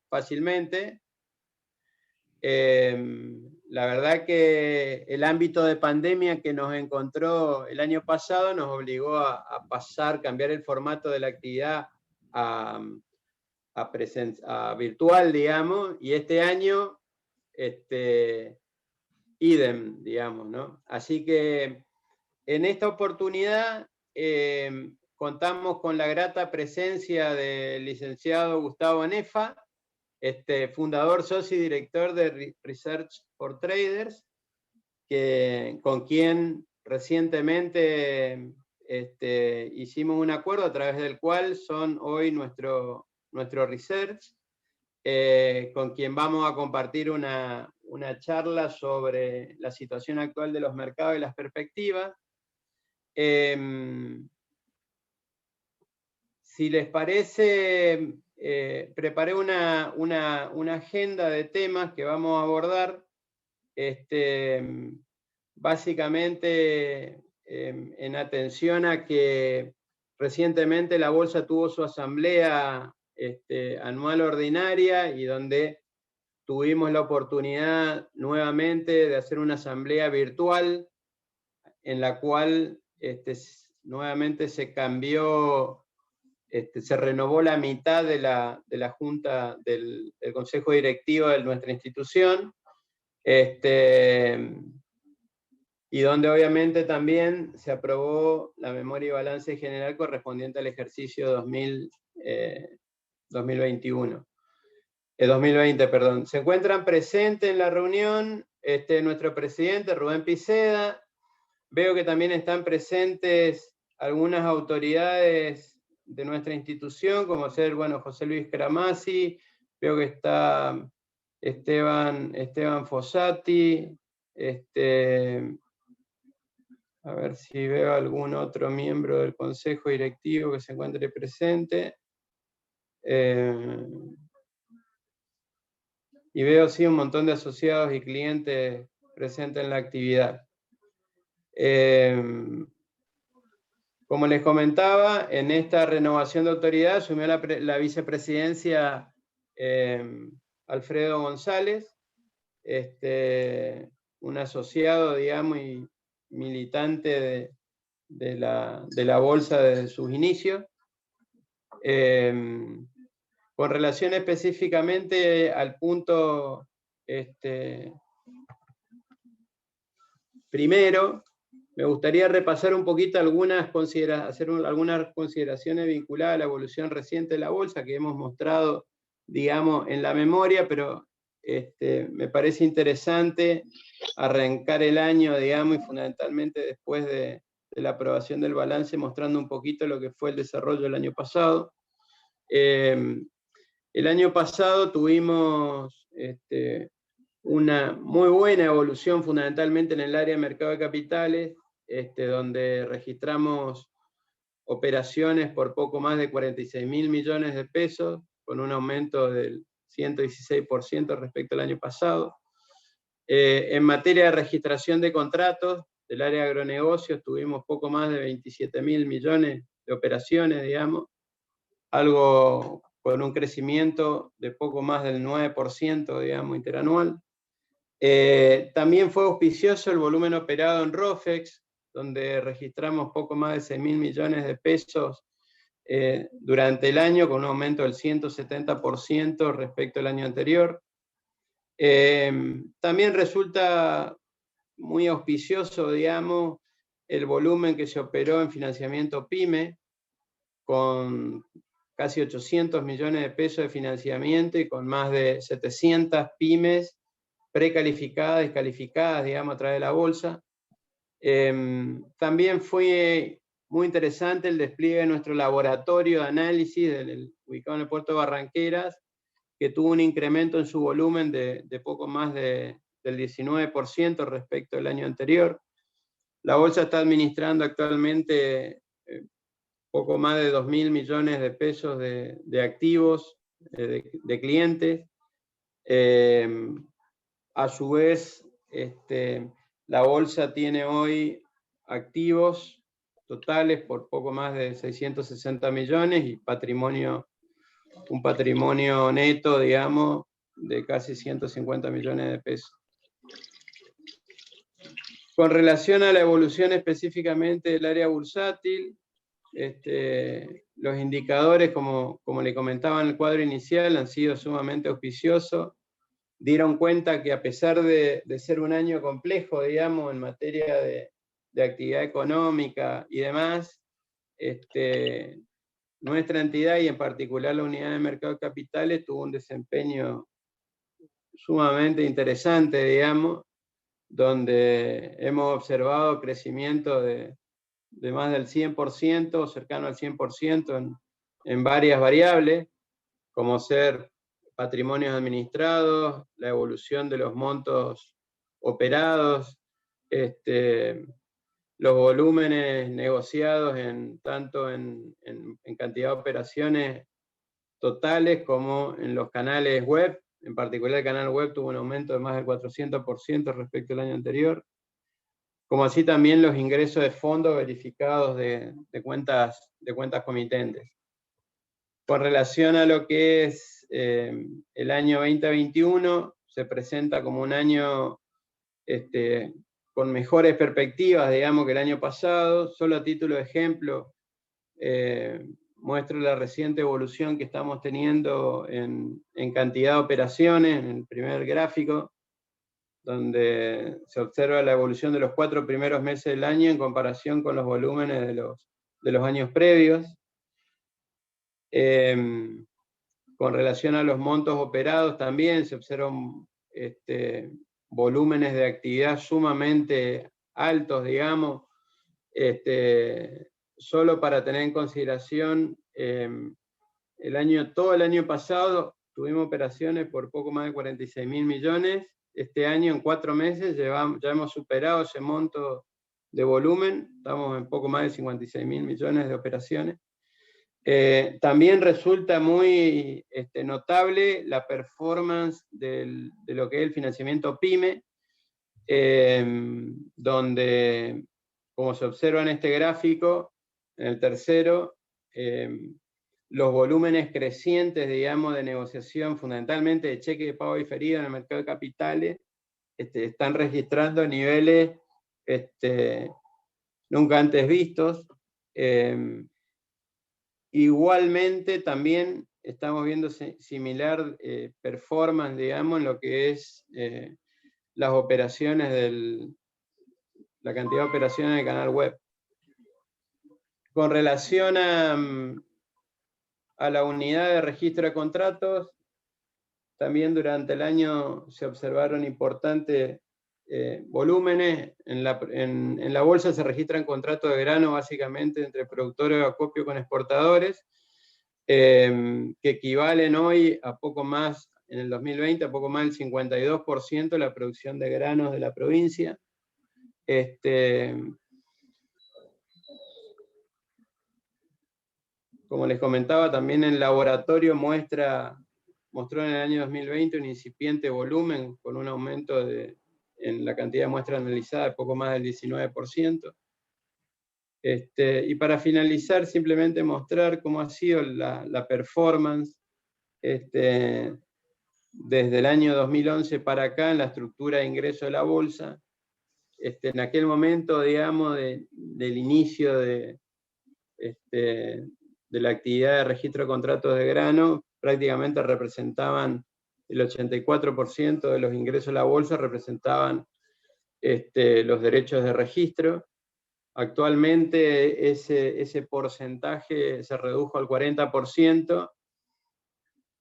fácilmente. La verdad que el ámbito de pandemia que nos encontró el año pasado nos obligó a cambiar el formato de la actividad a virtual, digamos, y este año, idem, digamos, ¿no? Así que en esta oportunidad contamos con la grata presencia del licenciado Gustavo Nefa, fundador, socio y director de Research for Traders, con quien recientemente hicimos un acuerdo a través del cual son hoy nuestro research, con quien vamos a compartir una charla sobre la situación actual de los mercados y las perspectivas. Si les parece, preparé una agenda de temas que vamos a abordar, básicamente en atención a que recientemente la Bolsa tuvo su asamblea anual ordinaria y donde tuvimos la oportunidad nuevamente de hacer una asamblea virtual en la cual nuevamente se cambió, se renovó la mitad de la junta del consejo directivo de nuestra institución, y donde obviamente también se aprobó la memoria y balance general correspondiente al ejercicio 2020, perdón. Se encuentran presentes en la reunión nuestro presidente Rubén Piceda. Veo que también están presentes algunas autoridades de nuestra institución, como ser, bueno, José Luis Cramasi, veo que está Esteban Fossati, a ver si veo algún otro miembro del consejo directivo que se encuentre presente. Y veo, sí, un montón de asociados y clientes presentes en la actividad. Como les comentaba, en esta renovación de autoridad asumió la vicepresidencia Alfredo González, un asociado, digamos, y militante de la Bolsa desde sus inicios. Con relación específicamente al punto primero, me gustaría repasar un poquito hacer algunas consideraciones vinculadas a la evolución reciente de la bolsa que hemos mostrado, digamos, en la memoria, pero me parece interesante arrancar el año, digamos, y fundamentalmente después de la aprobación del balance, mostrando un poquito lo que fue el desarrollo del año pasado. El año pasado tuvimos una muy buena evolución fundamentalmente en el área de mercado de capitales, donde registramos operaciones por poco más de 46.000 millones de pesos, con un aumento del 116% respecto al año pasado. En materia de registración de contratos del área de agronegocios tuvimos poco más de 27.000 millones de operaciones, digamos, algo con un crecimiento de poco más del 9%, digamos, interanual. También fue auspicioso el volumen operado en ROFEX, donde registramos poco más de 6.000 millones de pesos durante el año, con un aumento del 170% respecto al año anterior. También resulta muy auspicioso, digamos, el volumen que se operó en financiamiento PYME, con casi 800 millones de pesos de financiamiento y con más de 700 pymes precalificadas y calificadas, digamos, a través de la bolsa. También fue muy interesante el despliegue de nuestro laboratorio de análisis ubicado en el puerto de Barranqueras, que tuvo un incremento en su volumen de poco más del 19% respecto al año anterior. La bolsa está administrando actualmente poco más de 2.000 millones de pesos de activos de clientes. A su vez, la bolsa tiene hoy activos totales por poco más de 660 millones y patrimonio un patrimonio neto, digamos, de casi 150 millones de pesos. Con relación a la evolución específicamente del área bursátil, los indicadores, como le comentaba en el cuadro inicial, han sido sumamente auspiciosos. Dieron cuenta que a pesar de ser un año complejo, digamos, en materia de actividad económica y demás, nuestra entidad, y en particular la unidad de mercado de capitales, tuvo un desempeño sumamente interesante, digamos, donde hemos observado crecimiento de más del 100%, cercano al 100% en varias variables, como ser patrimonios administrados, la evolución de los montos operados, los volúmenes negociados tanto en cantidad de operaciones totales como en los canales web. En particular el canal web tuvo un aumento de más del 400% respecto al año anterior, como así también los ingresos de fondos verificados de cuentas comitentes. Con relación a lo que es el año 2021, se presenta como un año con mejores perspectivas, digamos, que el año pasado. Solo a título de ejemplo, muestro la reciente evolución que estamos teniendo en cantidad de operaciones, en el primer gráfico, donde se observa la evolución de los 4 primeros meses del año en comparación con los volúmenes de los años previos. Con relación a los montos operados también se observan volúmenes de actividad sumamente altos, digamos. Solo para tener en consideración, todo el año pasado tuvimos operaciones por poco más de 46.000 millones. Este año, en 4 meses, ya hemos superado ese monto de volumen, estamos en poco más de 56.000 millones de operaciones. También resulta muy notable la performance de lo que es el financiamiento PYME, donde, como se observa en este gráfico, en el tercero, los volúmenes crecientes, digamos, de negociación, fundamentalmente de cheque de pago diferido en el mercado de capitales, están registrando niveles nunca antes vistos. Igualmente también estamos viendo similar performance, digamos, en lo que es las operaciones la cantidad de operaciones del canal web. Con relación a la unidad de registro de contratos, también durante el año se observaron importantes volúmenes. En la bolsa se registran contratos de grano básicamente entre productores de acopio con exportadores, que equivalen hoy a poco más, en el 2020, a poco más del 52% de la producción de granos de la provincia. Como les comentaba, también el laboratorio mostró en el año 2020 un incipiente volumen con un aumento en la cantidad de muestras analizadas de poco más del 19%. Y para finalizar, simplemente mostrar cómo ha sido la performance desde el año 2011 para acá en la estructura de ingreso de la bolsa. En aquel momento, digamos, del inicio de la actividad de registro de contratos de grano, prácticamente representaban el 84% de los ingresos de la bolsa, representaban los derechos de registro. Actualmente ese porcentaje se redujo al 40%,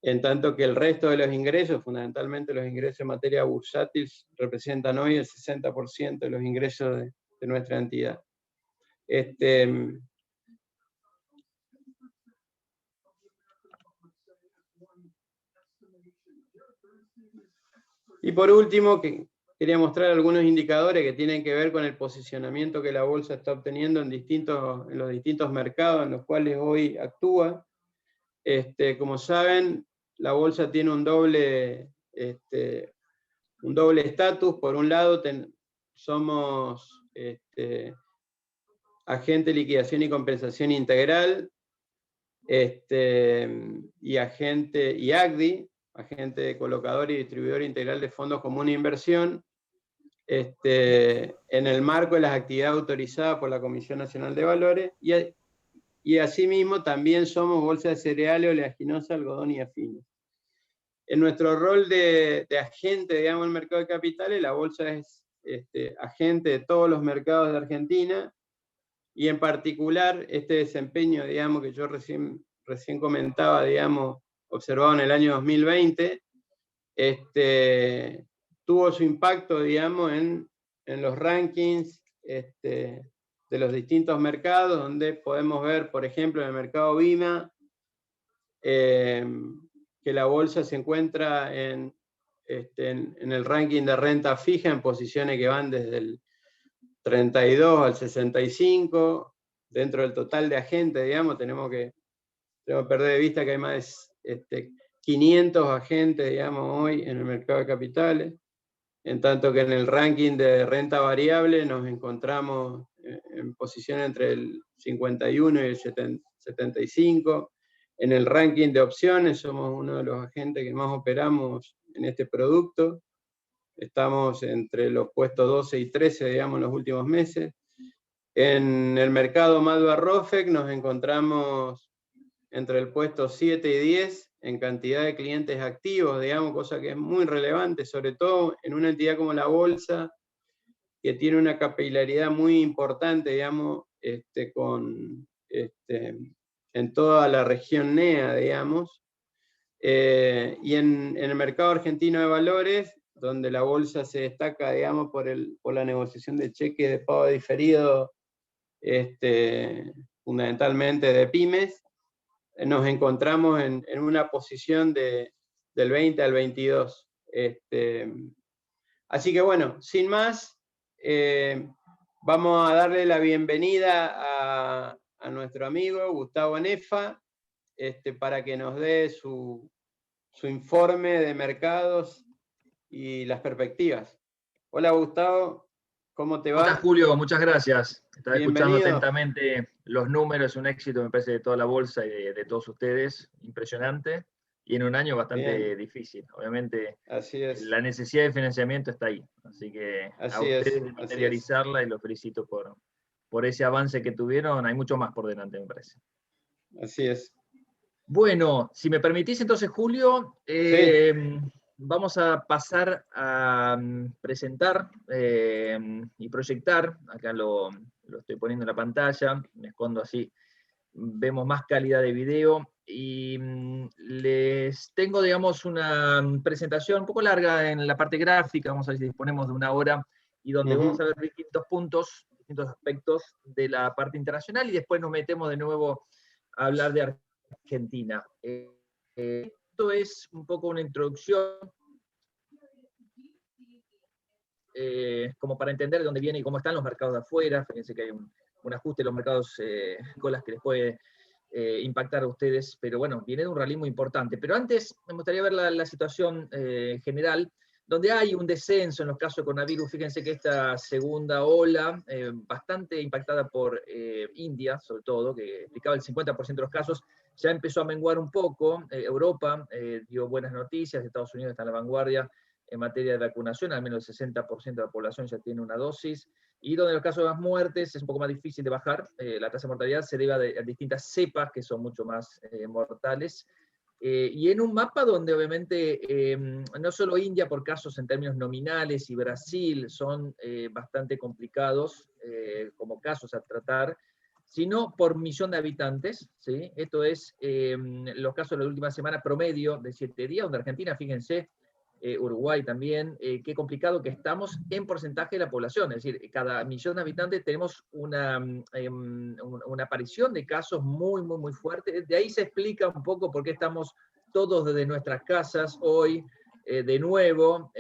en tanto que el resto de los ingresos, fundamentalmente los ingresos en materia bursátil, representan hoy el 60% de los ingresos de nuestra entidad. Y por último, quería mostrar algunos indicadores que tienen que ver con el posicionamiento que la bolsa está obteniendo en los distintos mercados en los cuales hoy actúa. Como saben, la bolsa tiene un doble estatus. Por un lado, somos agente de liquidación y compensación integral, y ACDI, agente colocador y distribuidor integral de fondos comunes de inversión, en el marco de las actividades autorizadas por la Comisión Nacional de Valores, y asimismo también somos bolsa de cereales, oleaginosa, algodón y afines. En nuestro rol de agente, digamos, en el mercado de capitales, la bolsa es agente de todos los mercados de Argentina, y en particular este desempeño, digamos, que yo recién comentaba, digamos, observado en el año 2020, tuvo su impacto, digamos, en los rankings de los distintos mercados, donde podemos ver, por ejemplo, en el mercado BIMA, que la bolsa se encuentra en el ranking de renta fija en posiciones que van desde el 32 al 65, dentro del total de agentes, digamos, tenemos que perder de vista que hay más de 500 agentes, digamos, hoy en el mercado de capitales, en tanto que en el ranking de renta variable nos encontramos en posiciones entre el 51 y el 75, en el ranking de opciones somos uno de los agentes que más operamos en este producto, estamos entre los puestos 12 y 13, digamos, en los últimos meses. En el mercado Madua-Rofec nos encontramos entre el puesto 7 y 10 en cantidad de clientes activos, digamos, cosa que es muy relevante, sobre todo en una entidad como la bolsa, que tiene una capilaridad muy importante, digamos, en toda la región NEA, digamos, y en el mercado argentino de valores, donde la bolsa se destaca, digamos, por la negociación de cheques de pago diferido, fundamentalmente de pymes, nos encontramos en una posición del 20 al 22. Así que bueno, sin más, vamos a darle la bienvenida a nuestro amigo Gustavo Nefa, para que nos dé su informe de mercados y las perspectivas. Hola Gustavo, ¿cómo te va? ¿Cómo estás, Julio? Muchas gracias. Estaba escuchando Bienvenido. atentamente los números, un éxito me parece de toda la bolsa y de todos ustedes, impresionante, y en un año bastante difícil. Obviamente así es. La necesidad de financiamiento está ahí, así que a ustedes de materializarla y los felicito por ese avance que tuvieron. Hay mucho más por delante, me parece. Así es. Bueno, si me permitís entonces, Julio, sí. Vamos a pasar a presentar y proyectar. Acá lo estoy poniendo en la pantalla, me escondo así, vemos más calidad de video. Y les tengo, digamos, una presentación un poco larga en la parte gráfica, vamos a ver si disponemos de 1 hora, y donde vamos a ver distintos puntos, distintos aspectos de la parte internacional, y después nos metemos de nuevo a hablar de Argentina. Esto es un poco una introducción, como para entender de dónde viene y cómo están los mercados de afuera. Fíjense que hay un ajuste de los mercados colas que les puede impactar a ustedes, pero bueno, viene de un rally muy importante. Pero antes me gustaría ver la situación general, donde hay un descenso en los casos de coronavirus. Fíjense que esta segunda ola, bastante impactada por India, sobre todo, que explicaba el 50% de los casos, ya empezó a menguar un poco. Europa dio buenas noticias, Estados Unidos está en la vanguardia en materia de vacunación, al menos el 60% de la población ya tiene una dosis, y donde en los casos de las muertes es un poco más difícil de bajar. La tasa de mortalidad se debe a distintas cepas que son mucho más mortales, y en un mapa donde obviamente no solo India por casos en términos nominales y Brasil son bastante complicados como casos a tratar, sino por millón de habitantes, ¿sí? Esto es los casos de la última semana promedio de 7 días, donde Argentina, fíjense, Uruguay también, qué complicado que estamos en porcentaje de la población, es decir, cada millón de habitantes tenemos una aparición de casos muy, muy, muy fuerte. De ahí se explica un poco por qué estamos todos desde nuestras casas hoy, de nuevo,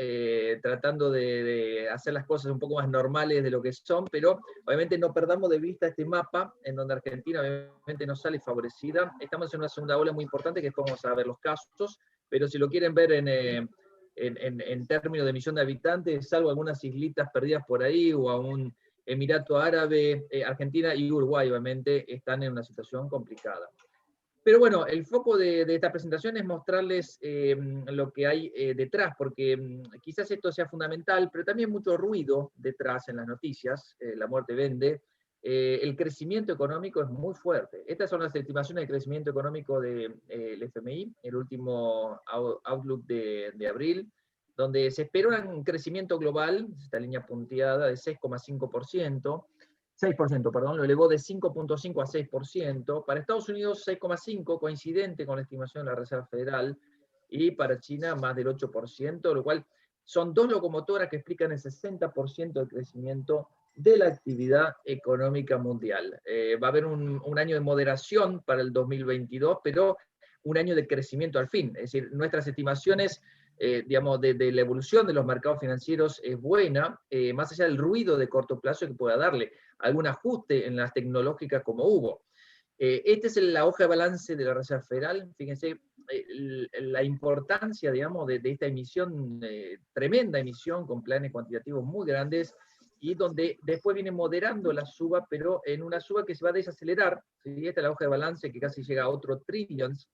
tratando de hacer las cosas un poco más normales de lo que son, pero obviamente no perdamos de vista este mapa, en donde Argentina obviamente no sale favorecida. Estamos en una segunda ola muy importante, que después vamos a ver los casos, pero si lo quieren ver en términos de millón de habitantes, salvo algunas islitas perdidas por ahí, o a un Emirato Árabe, Argentina y Uruguay obviamente están en una situación complicada. Pero bueno, el foco de esta presentación es mostrarles lo que hay detrás, porque quizás esto sea fundamental, pero también mucho ruido detrás en las noticias, la muerte vende, el crecimiento económico es muy fuerte. Estas son las estimaciones de crecimiento económico del FMI, el último Outlook de abril, donde se espera un crecimiento global, esta línea punteada, de 6,5%, 6%, perdón, lo elevó de 5,5 a 6%, para Estados Unidos 6,5, coincidente con la estimación de la Reserva Federal, y para China más del 8%, lo cual son dos locomotoras que explican el 60% del crecimiento de la actividad económica mundial. Va a haber un año de moderación para el 2022, pero un año de crecimiento al fin. Es decir, nuestras estimaciones digamos, de la evolución de los mercados financieros es buena, más allá del ruido de corto plazo que pueda darle algún ajuste en las tecnológicas como hubo. Esta es la hoja de balance de la Reserva Federal. Fíjense la importancia, digamos, de esta emisión, tremenda emisión con planes cuantitativos muy grandes, y donde después viene moderando la suba, pero en una suba que se va a desacelerar. ¿Sí? Esta es la hoja de balance que casi llega a 8 trillones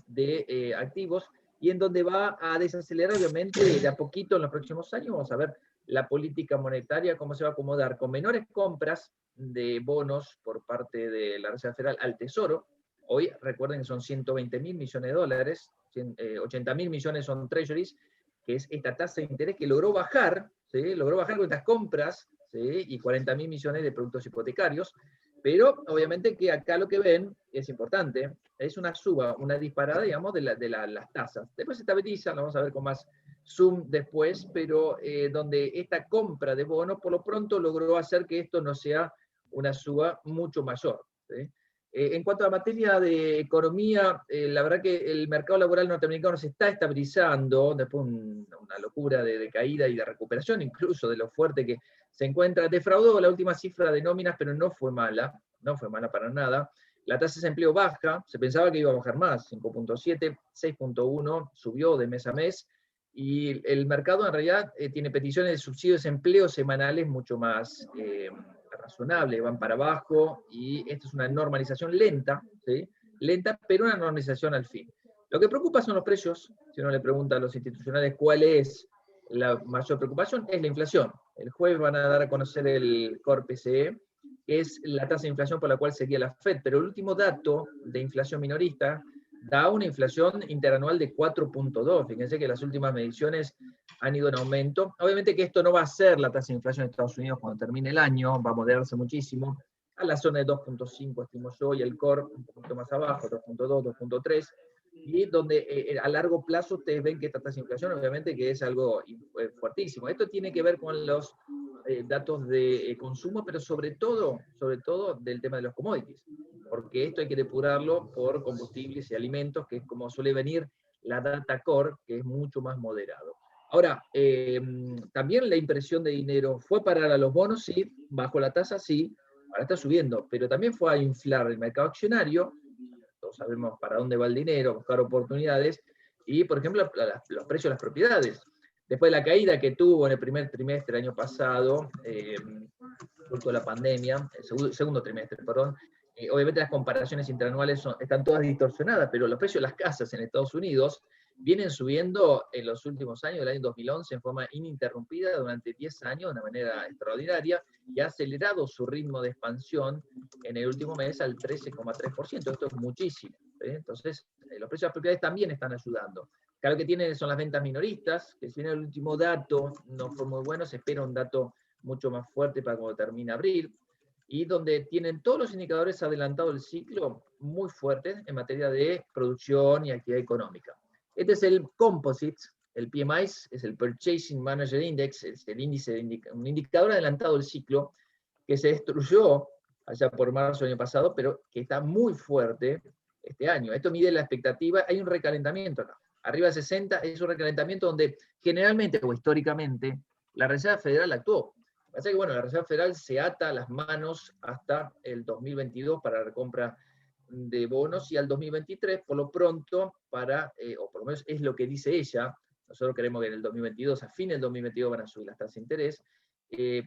de activos, y en donde va a desacelerar, obviamente, de a poquito en los próximos años. Vamos a ver la política monetaria, cómo se va a acomodar, con menores compras de bonos por parte de la Reserva Federal al Tesoro. Hoy, recuerden que son 120.000 millones de dólares, 80.000 millones son treasuries, que es esta tasa de interés que logró bajar, ¿sí? Logró bajar con estas compras, ¿sí? Y 40.000 millones de productos hipotecarios, pero obviamente que acá lo que ven es importante, es una suba, una disparada, digamos, de las tasas. Después se estabilizan, lo vamos a ver con más zoom después, pero donde esta compra de bonos por lo pronto logró hacer que esto no sea una suba mucho mayor. ¿Sí? En cuanto a materia de economía, la verdad que el mercado laboral norteamericano se está estabilizando, después una locura de caída y de recuperación, incluso de lo fuerte que se encuentra. Defraudó la última cifra de nóminas, pero no fue mala para nada. La tasa de desempleo baja, se pensaba que iba a bajar más, 5,7, 6,1, subió de mes a mes, y el mercado en realidad tiene peticiones de subsidios de desempleo semanales mucho más razonables, van para abajo, y esto es una normalización lenta, ¿sí? Lenta, pero una normalización al fin. Lo que preocupa son los precios. Si uno le pregunta a los institucionales cuál es la mayor preocupación, es la inflación. El jueves van a dar a conocer el Core PCE, que es la tasa de inflación por la cual seguía la Fed, pero el último dato de inflación minorista da una inflación interanual de 4,2. Fíjense que las últimas mediciones han ido en aumento. Obviamente que esto no va a ser la tasa de inflación de Estados Unidos cuando termine el año, va a moderarse muchísimo, a la zona de 2,5 estimo yo, y el core un poquito más abajo, 2,2, 2,3, y donde a largo plazo ustedes ven que esta tasa de inflación obviamente que es algo fuertísimo. Esto tiene que ver con los datos de consumo, pero sobre todo del tema de los commodities, porque esto hay que depurarlo por combustibles y alimentos, que es como suele venir la data core, que es mucho más moderado. Ahora, también la impresión de dinero fue parar a los bonos, sí, bajo la tasa, sí, ahora está subiendo, pero también fue a inflar el mercado accionario, todos sabemos para dónde va el dinero, buscar oportunidades, y por ejemplo los precios de las propiedades. Después de la caída que tuvo en el primer trimestre del año pasado, fruto de la pandemia, el segundo trimestre, perdón, obviamente las comparaciones interanuales están todas distorsionadas, pero los precios de las casas en Estados Unidos vienen subiendo en los últimos años, del año 2011, en forma ininterrumpida durante 10 años, de una manera extraordinaria, y ha acelerado su ritmo de expansión en el último mes al 13,3%. Esto es muchísimo. Entonces, los precios de las propiedades también están ayudando. Claro que tienen son las ventas minoristas, que si bien el último dato no fue muy bueno, se espera un dato mucho más fuerte para cuando termine abril, y donde tienen todos los indicadores adelantados del ciclo muy fuertes en materia de producción y actividad económica. Este es el composite, el PMI es el Purchasing Manager Index, es el índice un indicador adelantado del ciclo que se destruyó allá por marzo del año pasado, pero que está muy fuerte este año. Esto mide la expectativa, hay un recalentamiento acá. Arriba de 60 es un recalentamiento donde generalmente o históricamente la Reserva Federal actuó. Pasa que bueno, la Reserva Federal se ata las manos hasta el 2022 para la recompra de bonos, y al 2023 por lo pronto para, o por lo menos es lo que dice ella, nosotros creemos que en el 2022, a fin del 2022 van a subir las tasas de interés,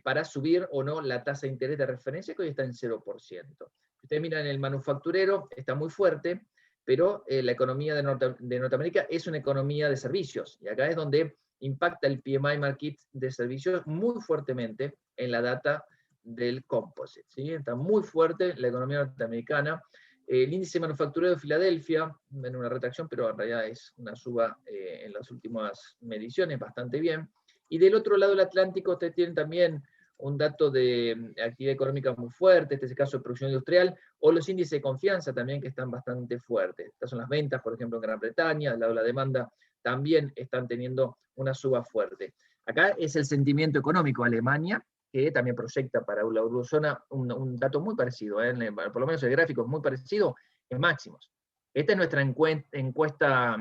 para subir o no la tasa de interés de referencia, que hoy está en 0%. Ustedes miran el manufacturero, está muy fuerte, pero la economía de Norteamérica es una economía de servicios, y acá es donde impacta el PMI Market de servicios muy fuertemente en la data del composite, ¿sí? Está muy fuerte la economía norteamericana. El índice manufacturero de Filadelfia, en una retracción, pero en realidad es una suba en las últimas mediciones, bastante bien. Y del otro lado del Atlántico, ustedes tienen también un dato de actividad económica muy fuerte, este es el caso de producción industrial, o los índices de confianza también que están bastante fuertes. Estas son las ventas, por ejemplo, en Gran Bretaña, al lado de la demanda también están teniendo una suba fuerte. Acá es el sentimiento económico. Alemania, que también proyecta para la eurozona un dato muy parecido, por lo menos el gráfico es muy parecido, en máximos. Esta es nuestra encuesta,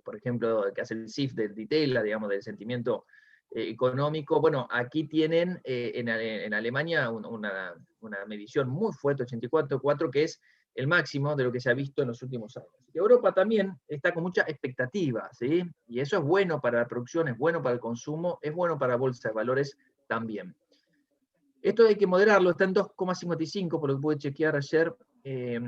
por ejemplo, que hace el CIF del Ditela, digamos, del sentimiento económico. Bueno, aquí tienen en Alemania una medición muy fuerte, 84,4, que es el máximo de lo que se ha visto en los últimos años. Europa también está con mucha expectativa, ¿sí? Y eso es bueno para la producción, es bueno para el consumo, es bueno para la bolsa de valores también. Esto hay que moderarlo, está en 2,55, por lo que pude chequear ayer,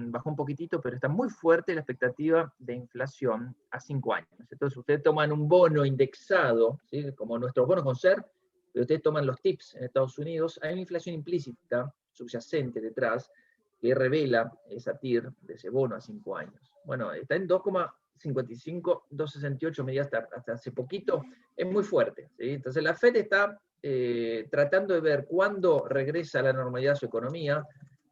bajó un poquitito, pero está muy fuerte la expectativa de inflación a 5 años. Entonces ustedes toman un bono indexado, ¿sí? Como nuestros bonos con SER, pero ustedes toman los TIPS en Estados Unidos, hay una inflación implícita, subyacente detrás, que revela esa TIR de ese bono a 5 años. Bueno, está en 2,55, 2,68, medida hasta hace poquito, es muy fuerte, ¿sí? Entonces la Fed está tratando de ver cuándo regresa a la normalidad su economía,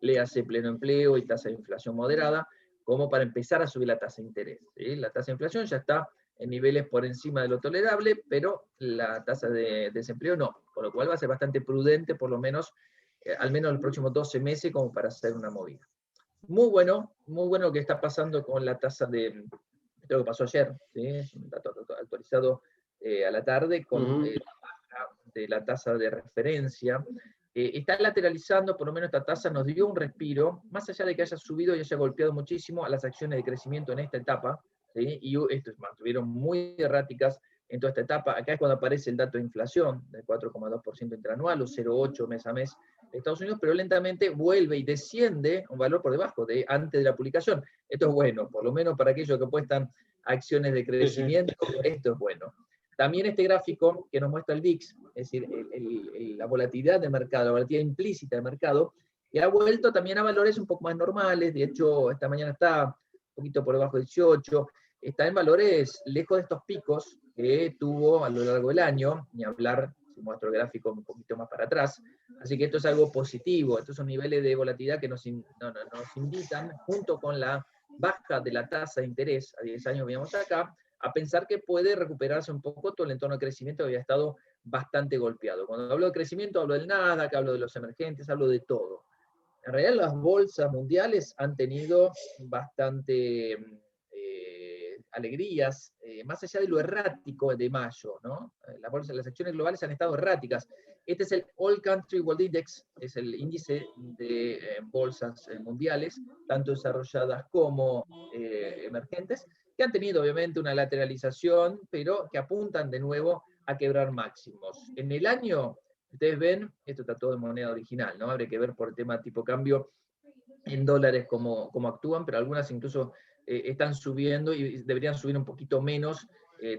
le hace pleno empleo y tasa de inflación moderada, como para empezar a subir la tasa de interés, ¿sí? La tasa de inflación ya está en niveles por encima de lo tolerable, pero la tasa de desempleo no, con lo cual va a ser bastante prudente, por lo menos, al menos los próximos 12 meses, como para hacer una movida. Muy bueno lo que está pasando con la tasa de, esto lo que pasó ayer, ¿sí? Es un dato actualizado a la tarde, con de la tasa de referencia. Está lateralizando, por lo menos esta tasa nos dio un respiro, más allá de que haya subido y haya golpeado muchísimo a las acciones de crecimiento en esta etapa, ¿sí? Y estuvieron muy erráticas en toda esta etapa. Acá es cuando aparece el dato de inflación, del 4,2% interanual, o 0,8 mes a mes de Estados Unidos, pero lentamente vuelve y desciende un valor por debajo de antes de la publicación. Esto es bueno, por lo menos para aquellos que apuestan acciones de crecimiento, esto es bueno. También este gráfico que nos muestra el VIX, es decir, la volatilidad de mercado, la volatilidad implícita de mercado, que ha vuelto también a valores un poco más normales. De hecho, esta mañana está un poquito por debajo de 18, está en valores lejos de estos picos que tuvo a lo largo del año, ni hablar, si muestro el gráfico un poquito más para atrás. Así que esto es algo positivo, estos son niveles de volatilidad que nos invitan, junto con la baja de la tasa de interés a 10 años, veíamos acá, a pensar que puede recuperarse un poco todo el entorno de crecimiento que había estado bastante golpeado. Cuando hablo de crecimiento, hablo del Nasdaq, hablo de los emergentes, hablo de todo. En realidad las bolsas mundiales han tenido bastante alegrías, más allá de lo errático de mayo, ¿no? Las acciones globales han estado erráticas. Este es el All Country World Index, es el índice de bolsas mundiales, tanto desarrolladas como emergentes, que han tenido obviamente una lateralización, pero que apuntan de nuevo a quebrar máximos. En el año, ustedes ven, esto está todo en moneda original, ¿no? Habría que ver por el tema tipo cambio en dólares cómo actúan, pero algunas incluso están subiendo y deberían subir un poquito menos,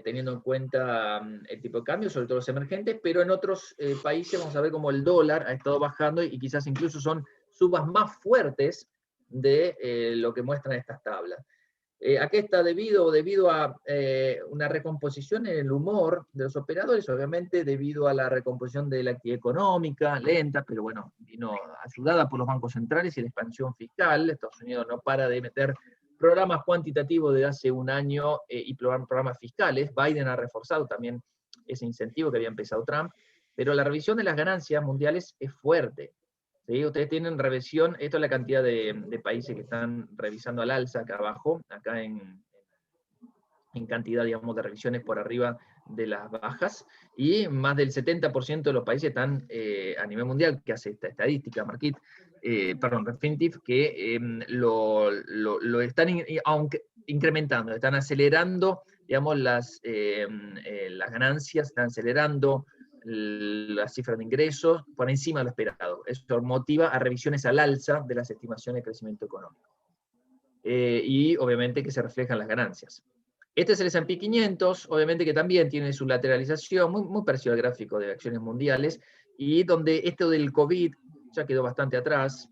teniendo en cuenta el tipo de cambio, sobre todo los emergentes, pero en otros países vamos a ver cómo el dólar ha estado bajando y quizás incluso son subas más fuertes de lo que muestran estas tablas. ¿A qué está debido? Debido a una recomposición en el humor de los operadores, obviamente debido a la recomposición de la actividad económica, lenta, pero bueno, vino ayudada por los bancos centrales y la expansión fiscal. Estados Unidos no para de meter programas cuantitativos de hace un año y programas fiscales. Biden ha reforzado también ese incentivo que había empezado Trump, pero la revisión de las ganancias mundiales es fuerte. ¿Sí? Ustedes tienen revisión, esto es la cantidad de países que están revisando al alza acá abajo, acá en cantidad, digamos, de revisiones por arriba de las bajas, y más del 70% de los países están a nivel mundial, que hace esta estadística, Refinitiv, que lo están incrementando, están acelerando, digamos, las ganancias, están acelerando las cifras de ingresos por encima de lo esperado. Eso motiva a revisiones al alza de las estimaciones de crecimiento económico. Y obviamente que se reflejan las ganancias. Este es el S&P 500, obviamente que también tiene su lateralización, muy parecido al gráfico de acciones mundiales, y donde esto del COVID ya quedó bastante atrás,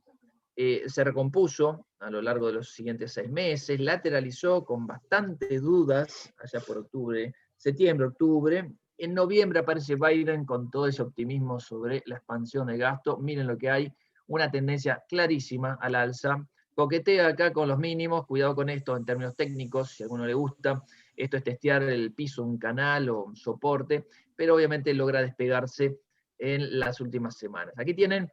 se recompuso a lo largo de los siguientes 6 meses, lateralizó con bastantes dudas allá por octubre, septiembre, octubre. En noviembre aparece Biden con todo ese optimismo sobre la expansión de gasto. Miren lo que hay, una tendencia clarísima al alza. Coquetea acá con los mínimos, cuidado con esto en términos técnicos, si a alguno le gusta. Esto es testear el piso, un canal o un soporte, pero obviamente logra despegarse en las últimas semanas. Aquí tienen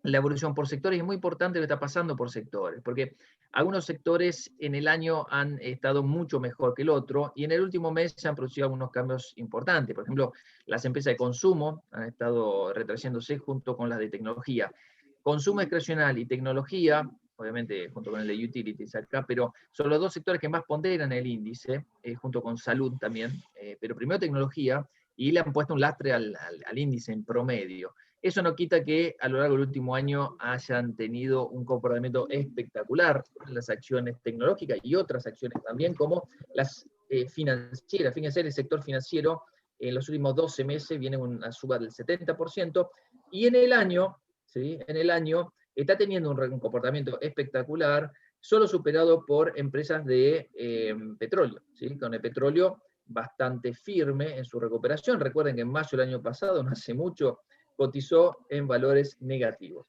la evolución por sectores, y es muy importante lo que está pasando por sectores, porque algunos sectores en el año han estado mucho mejor que el otro, y en el último mes se han producido algunos cambios importantes. Por ejemplo, las empresas de consumo han estado retrayéndose junto con las de tecnología. Consumo discrecional y tecnología, obviamente junto con el de utilities acá, pero son los dos sectores que más ponderan el índice, junto con salud también, pero primero tecnología, y le han puesto un lastre al índice en promedio. Eso no quita que a lo largo del último año hayan tenido un comportamiento espectacular las acciones tecnológicas y otras acciones también, como las financieras. Fíjense, el sector financiero en los últimos 12 meses viene una suba del 70%, y en el año, ¿sí? En el año está teniendo un comportamiento espectacular, solo superado por empresas de petróleo, ¿sí? Con el petróleo bastante firme en su recuperación. Recuerden que en mayo del año pasado, no hace mucho, cotizó en valores negativos.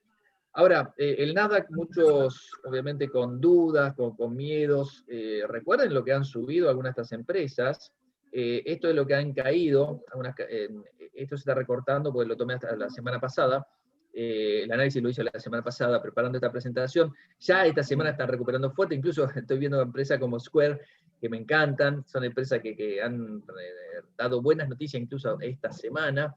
Ahora, el Nasdaq, muchos obviamente con dudas, con miedos, recuerden lo que han subido algunas de estas empresas, esto es lo que han caído, esto se está recortando porque lo tomé hasta la semana pasada, el análisis lo hice la semana pasada preparando esta presentación, ya esta semana están recuperando fuerte, incluso estoy viendo empresas como Square, que me encantan, son empresas que han dado buenas noticias incluso esta semana,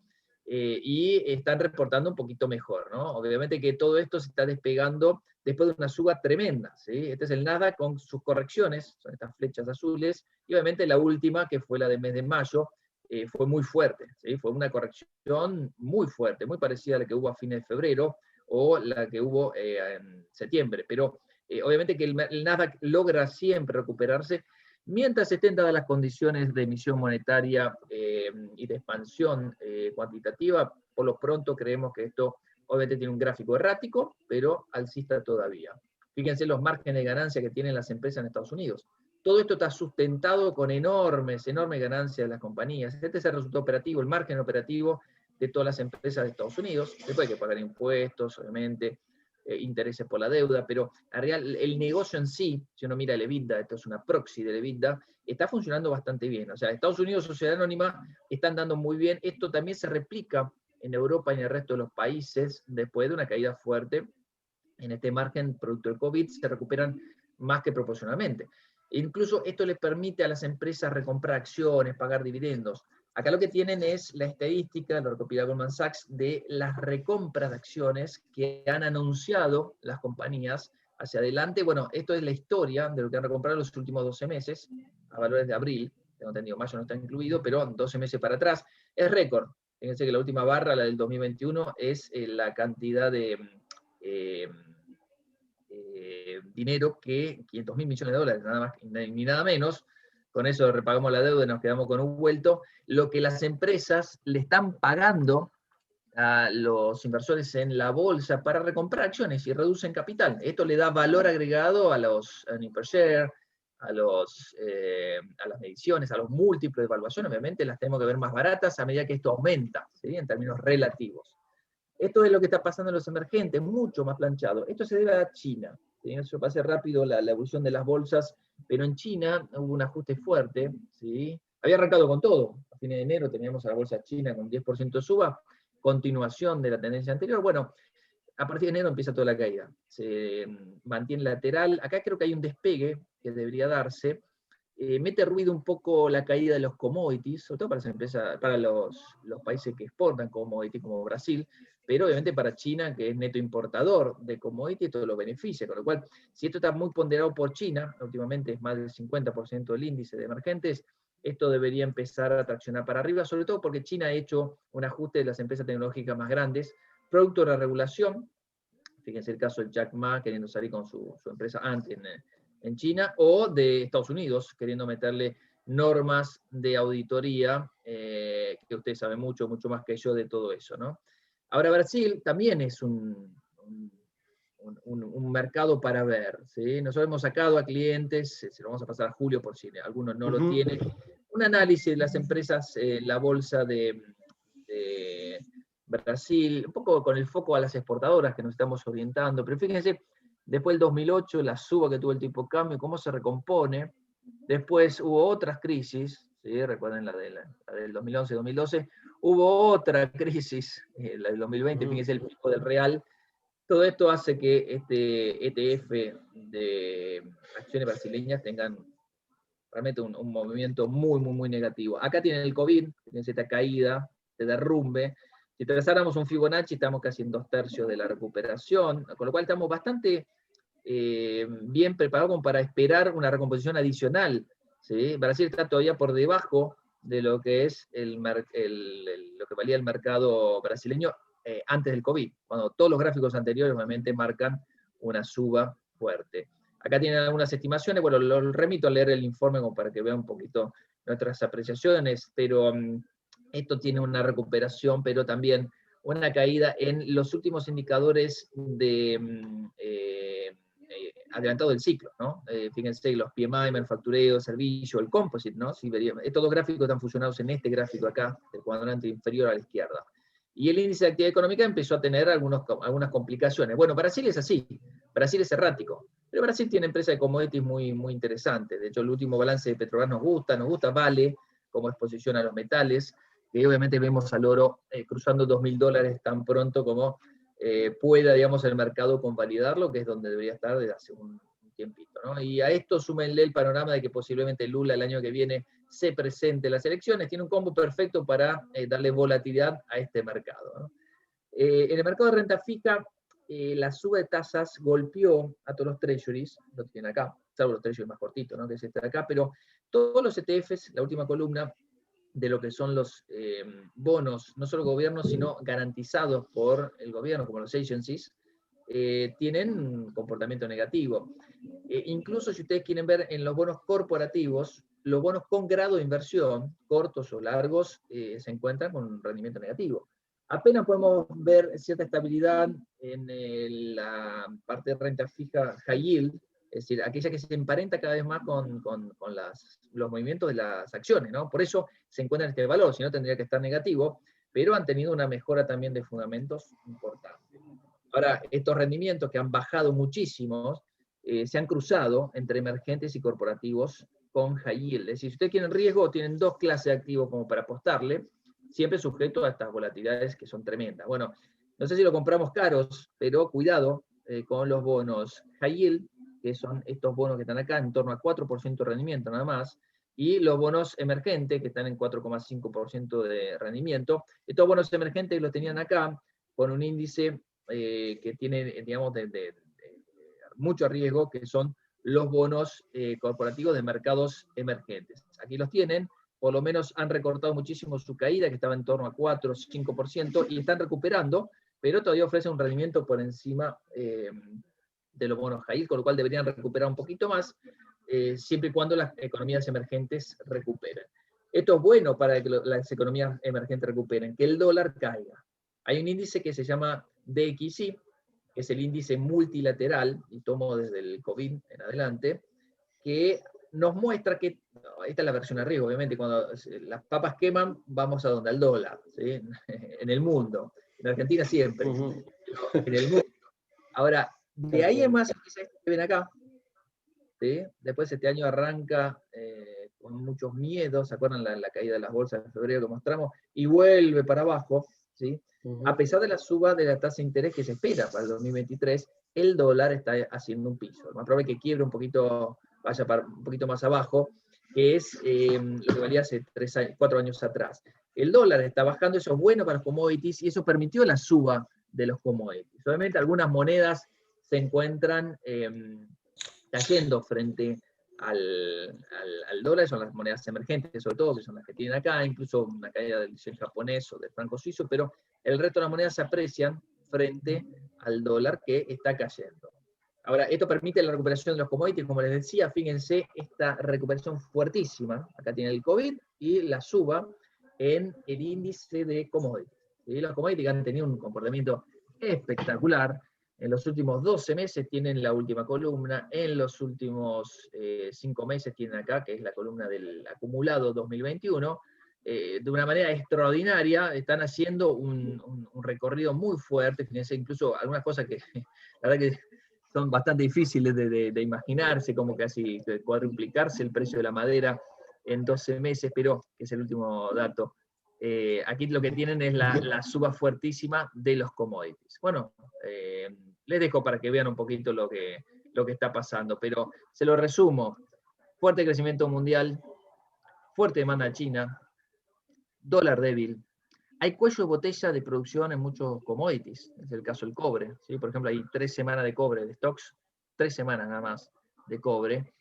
y están reportando un poquito mejor, ¿no? Obviamente que todo esto se está despegando después de una suba tremenda, ¿sí? Este es el Nasdaq con sus correcciones, son estas flechas azules, y obviamente la última, que fue la del mes de mayo, fue muy fuerte, ¿sí? Fue una corrección muy fuerte, muy parecida a la que hubo a fines de febrero, o la que hubo en septiembre, pero obviamente que el Nasdaq logra siempre recuperarse, mientras estén dadas las condiciones de emisión monetaria y de expansión cuantitativa. Por lo pronto creemos que esto obviamente tiene un gráfico errático, pero alcista todavía. Fíjense los márgenes de ganancia que tienen las empresas en Estados Unidos. Todo esto está sustentado con enormes ganancias de las compañías. Este es el resultado operativo, el margen operativo de todas las empresas de Estados Unidos. Después hay que pagar impuestos, obviamente, intereses por la deuda, pero el negocio en sí, si uno mira el EBITDA, esto es una proxy del EBITDA, está funcionando bastante bien. O sea, Estados Unidos, Sociedad Anónima, están dando muy bien. Esto también se replica en Europa y en el resto de los países, después de una caída fuerte. En este margen, producto del COVID, se recuperan más que proporcionalmente. Incluso esto les permite a las empresas recomprar acciones, pagar dividendos. Acá lo que tienen es la estadística, lo recopila Goldman Sachs, de las recompras de acciones que han anunciado las compañías hacia adelante. Bueno, esto es la historia de lo que han recomprado en los últimos 12 meses, a valores de abril, tengo entendido, mayo no está incluido, pero 12 meses para atrás, es récord. Fíjense que la última barra, la del 2021, es la cantidad de dinero que 500.000 millones de dólares, nada más ni nada menos. Con eso repagamos la deuda y nos quedamos con un vuelto. Lo que las empresas le están pagando a los inversores en la bolsa para recomprar acciones y reducen capital. Esto le da valor agregado a los earnings per share, a las mediciones, a los múltiplos de evaluación. Obviamente las tenemos que ver más baratas a medida que esto aumenta, ¿sí? En términos relativos. Esto es lo que está pasando en los emergentes, mucho más planchado. Esto se debe a China. ¿Sí? Yo pasé rápido la evolución de las bolsas, pero en China hubo un ajuste fuerte. ¿Sí? Había arrancado con todo. A fines de enero teníamos a la bolsa china con 10% de suba, continuación de la tendencia anterior. Bueno, a partir de enero empieza toda la caída. Se mantiene lateral. Acá creo que hay un despegue que debería darse. Mete ruido un poco la caída de los commodities, sobre todo para las empresas, para los países que exportan commodities como Brasil, pero obviamente para China, que es neto importador de commodities, esto lo beneficia, con lo cual, si esto está muy ponderado por China, últimamente es más del 50% del índice de emergentes, esto debería empezar a traccionar para arriba, sobre todo porque China ha hecho un ajuste de las empresas tecnológicas más grandes, producto de la regulación. Fíjense el caso de Jack Ma queriendo salir con su empresa antes en China, o de Estados Unidos queriendo meterle normas de auditoría, que ustedes saben mucho más que yo de todo eso, ¿no? Ahora Brasil también es un mercado para ver, ¿sí? Nosotros hemos sacado a clientes, se lo vamos a pasar a Julio por si algunos no lo tienen, un análisis de las empresas, la bolsa de Brasil, un poco con el foco a las exportadoras que nos estamos orientando, pero fíjense, después del 2008, la suba que tuvo el tipo de cambio, cómo se recompone. Después hubo otras crisis, ¿sí? Recuerden la del 2011-2012, hubo otra crisis, la del 2020, fíjense el pico del real. Todo esto hace que este ETF de acciones brasileñas tengan realmente un movimiento muy negativo. Acá tienen el COVID, fíjense esta caída, este derrumbe. Si trazáramos un Fibonacci, estamos casi en 2/3 de la recuperación, con lo cual estamos bastante bien preparados como para esperar una recomposición adicional, ¿sí? Brasil está todavía por debajo de lo que es lo que valía el mercado brasileño antes del COVID, cuando todos los gráficos anteriores obviamente marcan una suba fuerte. Acá tienen algunas estimaciones, bueno, lo remito a leer el informe como para que vean un poquito nuestras apreciaciones, pero esto tiene una recuperación, pero también una caída en los últimos indicadores de adelantado del ciclo, ¿no? Fíjense, los PMI, manufacturero, servicio, el composite, ¿no? Si estos dos gráficos están fusionados en este gráfico acá, del cuadrante inferior a la izquierda. Y el índice de actividad económica empezó a tener algunas complicaciones. Bueno, Brasil es así, Brasil es errático, pero Brasil tiene empresas de commodities muy interesantes. De hecho, el último balance de Petrobras nos gusta, vale como exposición a los metales, que obviamente vemos al oro cruzando $2.000 tan pronto como pueda, digamos, el mercado convalidarlo, que es donde debería estar desde hace un tiempito, ¿no? Y a esto súmenle el panorama de que posiblemente Lula el año que viene se presente en las elecciones, tiene un combo perfecto para darle volatilidad a este mercado, ¿no? En el mercado de renta fija, la suba de tasas golpeó a todos los treasuries, lo tienen acá, salvo los treasuries más cortitos, ¿no? Que es este de acá, pero todos los ETFs, la última columna, de lo que son los bonos, no solo gobiernos, sino garantizados por el gobierno, como los agencies, tienen un comportamiento negativo. Incluso si ustedes quieren ver en los bonos corporativos, los bonos con grado de inversión, cortos o largos, se encuentran con un rendimiento negativo. Apenas podemos ver cierta estabilidad en la parte de renta fija high yield, es decir, aquella que se emparenta cada vez más con los movimientos de las acciones, ¿no? Por eso se encuentra en este valor, si no tendría que estar negativo, pero han tenido una mejora también de fundamentos importante. Ahora, estos rendimientos que han bajado muchísimo, se han cruzado entre emergentes y corporativos con high yield. Es decir, si ustedes quieren riesgo, tienen dos clases de activos como para apostarle, siempre sujeto a estas volatilidades que son tremendas. Bueno, no sé si lo compramos caros, pero cuidado con los bonos high yield, que son estos bonos que están acá, en torno a 4% de rendimiento nada más, y los bonos emergentes, que están en 4,5% de rendimiento. Estos bonos emergentes los tenían acá, con un índice que tiene, digamos, de mucho riesgo, que son los bonos corporativos de mercados emergentes. Aquí los tienen, por lo menos han recortado muchísimo su caída, que estaba en torno a 4 o 5%, y están recuperando, pero todavía ofrecen un rendimiento por encima de los bonos high yield, con lo cual deberían recuperar un poquito más, siempre y cuando las economías emergentes recuperen. Esto es bueno para que las economías emergentes recuperen, que el dólar caiga. Hay un índice que se llama DXY, que es el índice multilateral, y tomo desde el COVID en adelante, que nos muestra que, esta es la versión a riesgo, obviamente, cuando las papas queman, vamos a donde, al dólar, ¿sí? En el mundo. En Argentina siempre, en el mundo. Ahora, de ahí en más empieza esto que ven acá, ¿sí? Después este año arranca con muchos miedos, ¿se acuerdan la caída de las bolsas de febrero que mostramos? Y vuelve para abajo, ¿sí? A pesar de la suba de la tasa de interés que se espera para el 2023, el dólar está haciendo un piso. Más probable que quiebre un poquito, vaya para un poquito más abajo, que es lo que valía hace 4 años atrás. El dólar está bajando, eso es bueno para los commodities, y eso permitió la suba de los commodities. Obviamente algunas monedas se encuentran cayendo frente al dólar, son las monedas emergentes, sobre todo, que son las que tienen acá, incluso una caída del yen japonés o del franco suizo, pero el resto de las monedas se aprecian frente al dólar que está cayendo. Ahora, esto permite la recuperación de los commodities, como les decía, fíjense esta recuperación fuertísima, acá tiene el COVID, y la suba en el índice de commodities. ¿Sí? Los commodities han tenido un comportamiento espectacular. En los últimos 12 meses tienen la última columna, en los últimos 5 meses tienen acá, que es la columna del acumulado 2021, de una manera extraordinaria, están haciendo un recorrido muy fuerte, fíjense, incluso algunas cosas que la verdad que son bastante difíciles de imaginarse, como casi cuadruplicarse el precio de la madera en 12 meses, pero que es el último dato. Aquí lo que tienen es la suba fuertísima de los commodities. Bueno, les dejo para que vean un poquito lo que está pasando, pero se lo resumo. Fuerte crecimiento mundial, fuerte demanda china, dólar débil. Hay cuello de botella de producción en muchos commodities, es el caso del cobre. ¿Sí? Por ejemplo, hay 3 semanas de cobre de stocks, 3 semanas nada más de cobre,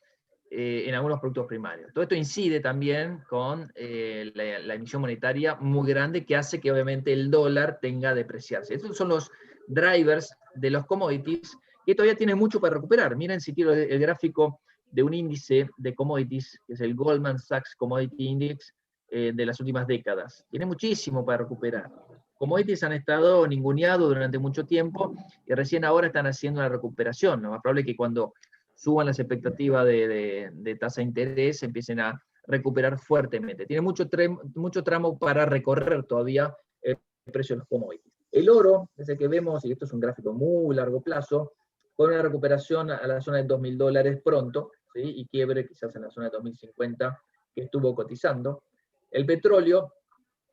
en algunos productos primarios. Todo esto incide también con la emisión monetaria muy grande que hace que obviamente el dólar tenga que depreciarse. Estos son los drivers de los commodities que todavía tienen mucho para recuperar. Miren si quiero el gráfico de un índice de commodities, que es el Goldman Sachs Commodity Index de las últimas décadas. Tiene muchísimo para recuperar. Commodities han estado ninguneados durante mucho tiempo y recién ahora están haciendo una recuperación. Lo más probable es que cuando suban las expectativas de tasa de interés, empiecen a recuperar fuertemente. Tiene mucho tramo para recorrer todavía el precio de los commodities. El oro es el que vemos, y esto es un gráfico muy largo plazo, con una recuperación a la zona de $2.000 pronto, ¿sí? Y quiebre quizás en la zona de 2050 que estuvo cotizando. El petróleo,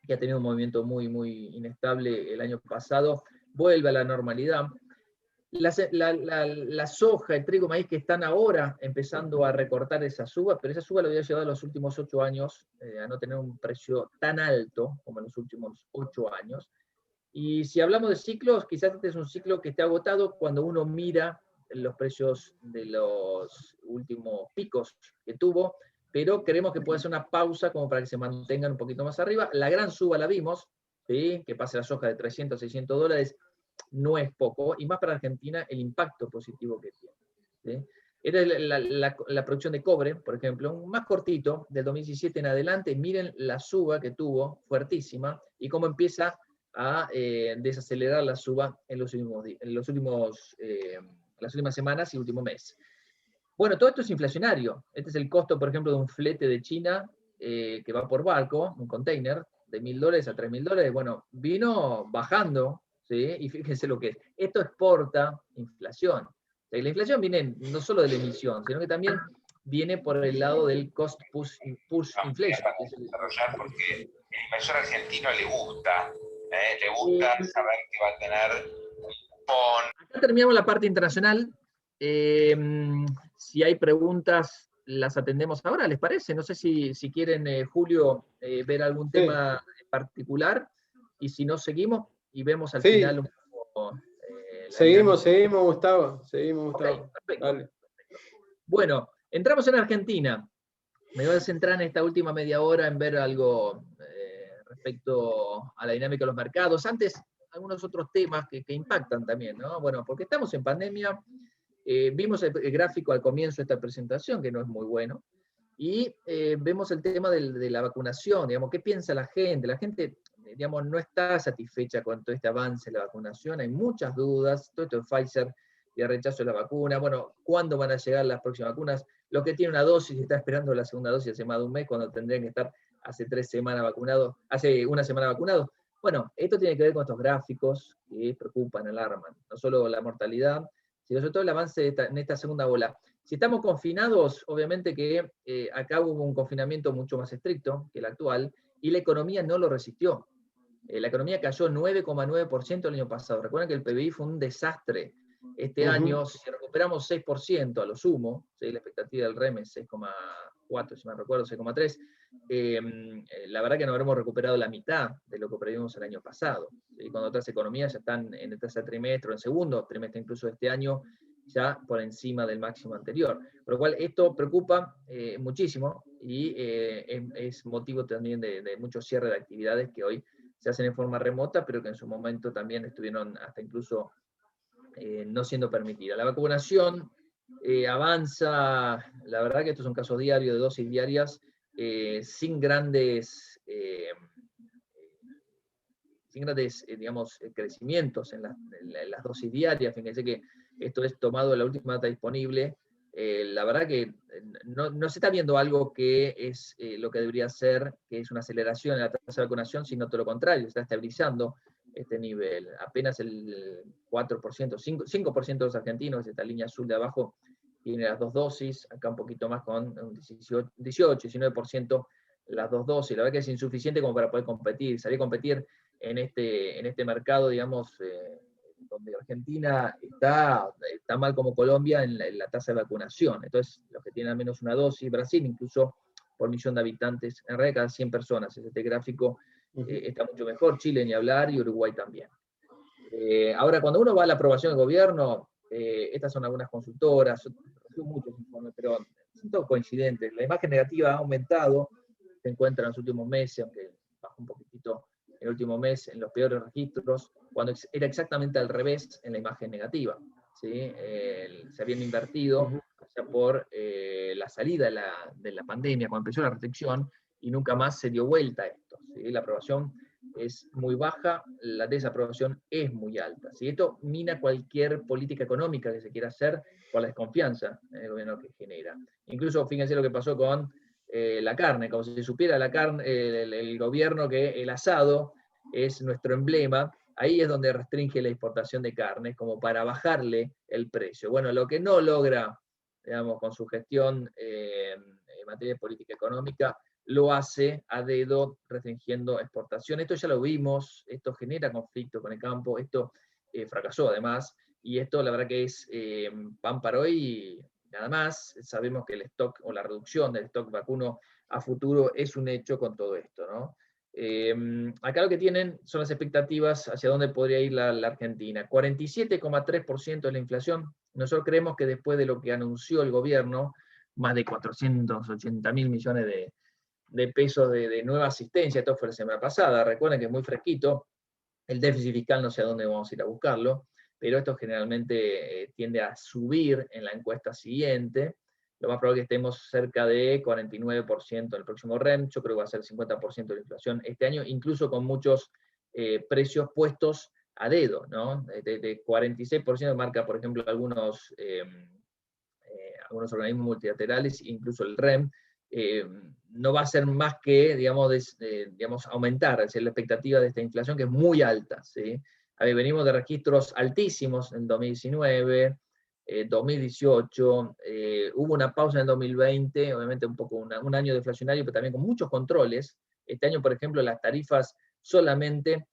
que ha tenido un movimiento muy, muy inestable el año pasado, vuelve a la normalidad. La soja, el trigo, maíz que están ahora empezando a recortar esa suba, pero esa suba lo había llevado en los últimos 8 años a no tener un precio tan alto como en los últimos 8 años. Y si hablamos de ciclos, quizás este es un ciclo que está agotado cuando uno mira los precios de los últimos picos que tuvo, pero creemos que puede ser una pausa como para que se mantengan un poquito más arriba. La gran suba la vimos, ¿sí? Que pase la soja de 300 a 600 dólares, no es poco, y más para Argentina el impacto positivo que tiene. ¿Sí? Esta es la producción de cobre, por ejemplo, un más cortito, del 2017 en adelante. Miren la suba que tuvo, fuertísima, y cómo empieza a desacelerar la suba en las últimas semanas y último mes. Bueno, todo esto es inflacionario. Este es el costo, por ejemplo, de un flete de China que va por barco, un container, de $1.000 a $3.000. Bueno, vino bajando, ¿sí? Y fíjense lo que es. Esto exporta inflación. O sea, la inflación viene no solo de la emisión, sino que también viene por el lado del cost push inflation. Para desarrollar porque el inversor argentino le gusta saber que va a tener un cupón. Acá terminamos la parte internacional. Si hay preguntas, las atendemos ahora, ¿les parece? No sé si quieren, Julio, ver algún tema en particular, y si no, seguimos y vemos al final un poco. Seguimos, Gustavo. Seguimos, Gustavo. Okay, perfecto. Dale. Bueno, entramos en Argentina. Me voy a centrar en esta última media hora en ver algo respecto a la dinámica de los mercados. Antes, algunos otros temas que impactan también, ¿no? Bueno, porque estamos en pandemia, vimos el gráfico al comienzo de esta presentación, que no es muy bueno, y vemos el tema de la vacunación, digamos, ¿qué piensa la gente? La gente, digamos, no está satisfecha con todo este avance de la vacunación, hay muchas dudas, todo esto de Pfizer y el rechazo de la vacuna, bueno, ¿cuándo van a llegar las próximas vacunas? Los que tienen una dosis y están esperando la segunda dosis hace más de un mes, cuando tendrían que estar hace 3 semanas vacunados, hace una semana vacunados. Bueno, esto tiene que ver con estos gráficos que preocupan, alarman, no solo la mortalidad, sino sobre todo el avance en esta segunda ola. Si estamos confinados, obviamente que acá hubo un confinamiento mucho más estricto que el actual, y la economía no lo resistió. La economía cayó 9,9% el año pasado. Recuerden que el PBI fue un desastre. Este año, si recuperamos 6% a lo sumo, ¿sí? La expectativa del REM es 6,4, si me recuerdo, 6,3, la verdad que no habremos recuperado la mitad de lo que previmos el año pasado. ¿Sí? Cuando otras economías ya están en el tercer trimestre, o en segundo trimestre incluso de este año, ya por encima del máximo anterior. Por lo cual esto preocupa muchísimo y es motivo también de mucho cierre de actividades que hoy se hacen en forma remota, pero que en su momento también estuvieron hasta incluso no siendo permitidas. La vacunación avanza, la verdad que estos son casos diarios, de dosis diarias, sin grandes digamos, crecimientos en las dosis diarias. Fíjense que esto es tomado de la última data disponible. La verdad que no se está viendo algo que es lo que debería ser, que es una aceleración en la tasa de vacunación, sino todo lo contrario, se está estabilizando este nivel. Apenas el 4%, 5% de los argentinos, esta línea azul de abajo, tiene las 2 dosis, acá un poquito más con un 18, 19% las 2 dosis. La verdad que es insuficiente como para poder competir. Salir a competir en este mercado, digamos, donde Argentina está mal como Colombia en la tasa de vacunación. Entonces, los que tienen al menos una dosis, Brasil incluso por millón de habitantes, en realidad cada 100 personas, este gráfico está mucho mejor, Chile ni hablar y Uruguay también. Ahora, cuando uno va a la aprobación del gobierno, estas son algunas consultoras, recibo muchos informes, pero son todos coincidentes. La imagen negativa ha aumentado, se encuentra en los últimos meses, aunque bajó un poquitito el último mes, en los peores registros, cuando era exactamente al revés en la imagen negativa. ¿Sí? Se habían invertido ya por la salida de la pandemia, cuando empezó la restricción, y nunca más se dio vuelta a esto. ¿Sí? La aprobación es muy baja, la desaprobación es muy alta. ¿Sí? Esto mina cualquier política económica que se quiera hacer por la desconfianza en el gobierno que genera. Incluso, fíjense lo que pasó con la carne, como si supiera la carne, el gobierno que el asado es nuestro emblema, ahí es donde restringe la exportación de carne, como para bajarle el precio. Bueno, lo que no logra, digamos, con su gestión en materia de política económica, lo hace a dedo restringiendo exportación. Esto ya lo vimos, esto genera conflicto con el campo, esto fracasó además, y esto la verdad que es pan para hoy. Nada más, sabemos que el stock o la reducción del stock vacuno a futuro es un hecho con todo esto, ¿no? Acá lo que tienen son las expectativas hacia dónde podría ir la Argentina. 47,3% de la inflación. Nosotros creemos que después de lo que anunció el gobierno, más de 480.000 millones de pesos de nueva asistencia, esto fue la semana pasada, recuerden que es muy fresquito, el déficit fiscal no sé a dónde vamos a ir a buscarlo, pero esto generalmente tiende a subir en la encuesta siguiente. Lo más probable es que estemos cerca de 49% en el próximo REM, yo creo que va a ser 50% de la inflación este año, incluso con muchos precios puestos a dedo, ¿no? De 46% marca, por ejemplo, algunos organismos multilaterales, incluso el REM, no va a ser más que, digamos, aumentar, es decir, la expectativa de esta inflación que es muy alta, ¿sí? A ver, venimos de registros altísimos en 2019, 2018, hubo una pausa en el 2020, obviamente un poco un año deflacionario, pero también con muchos controles. Este año, por ejemplo, las tarifas solamente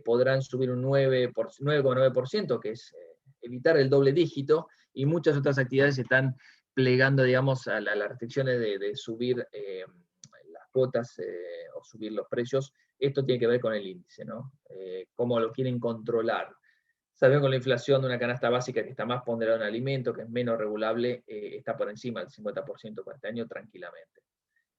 podrán subir un 9,9%, que es evitar el doble dígito, y muchas otras actividades se están plegando, digamos, a las restricciones de subir las cuotas o subir los precios. Esto tiene que ver con el índice, ¿no? Cómo lo quieren controlar. Sabemos con la inflación de una canasta básica que está más ponderada en alimento, que es menos regulable, está por encima del 50% para este año tranquilamente.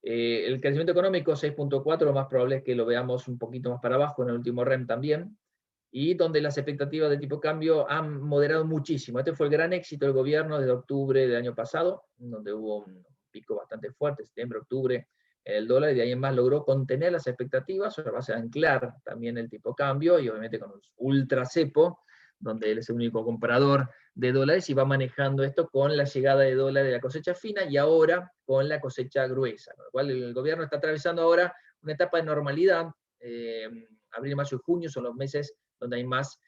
El crecimiento económico 6,4, lo más probable es que lo veamos un poquito más para abajo en el último REM también, y donde las expectativas de tipo de cambio han moderado muchísimo. Este fue el gran éxito del gobierno desde octubre del año pasado, donde hubo un pico bastante fuerte, septiembre, octubre, el dólar, y de ahí en más logró contener las expectativas, ahora va a anclar también el tipo de cambio, y obviamente con un ultra cepo, donde él es el único comprador de dólares, y va manejando esto con la llegada de dólares de la cosecha fina, y ahora con la cosecha gruesa, con lo cual el gobierno está atravesando ahora una etapa de normalidad. Abril, mayo y junio son los meses donde hay más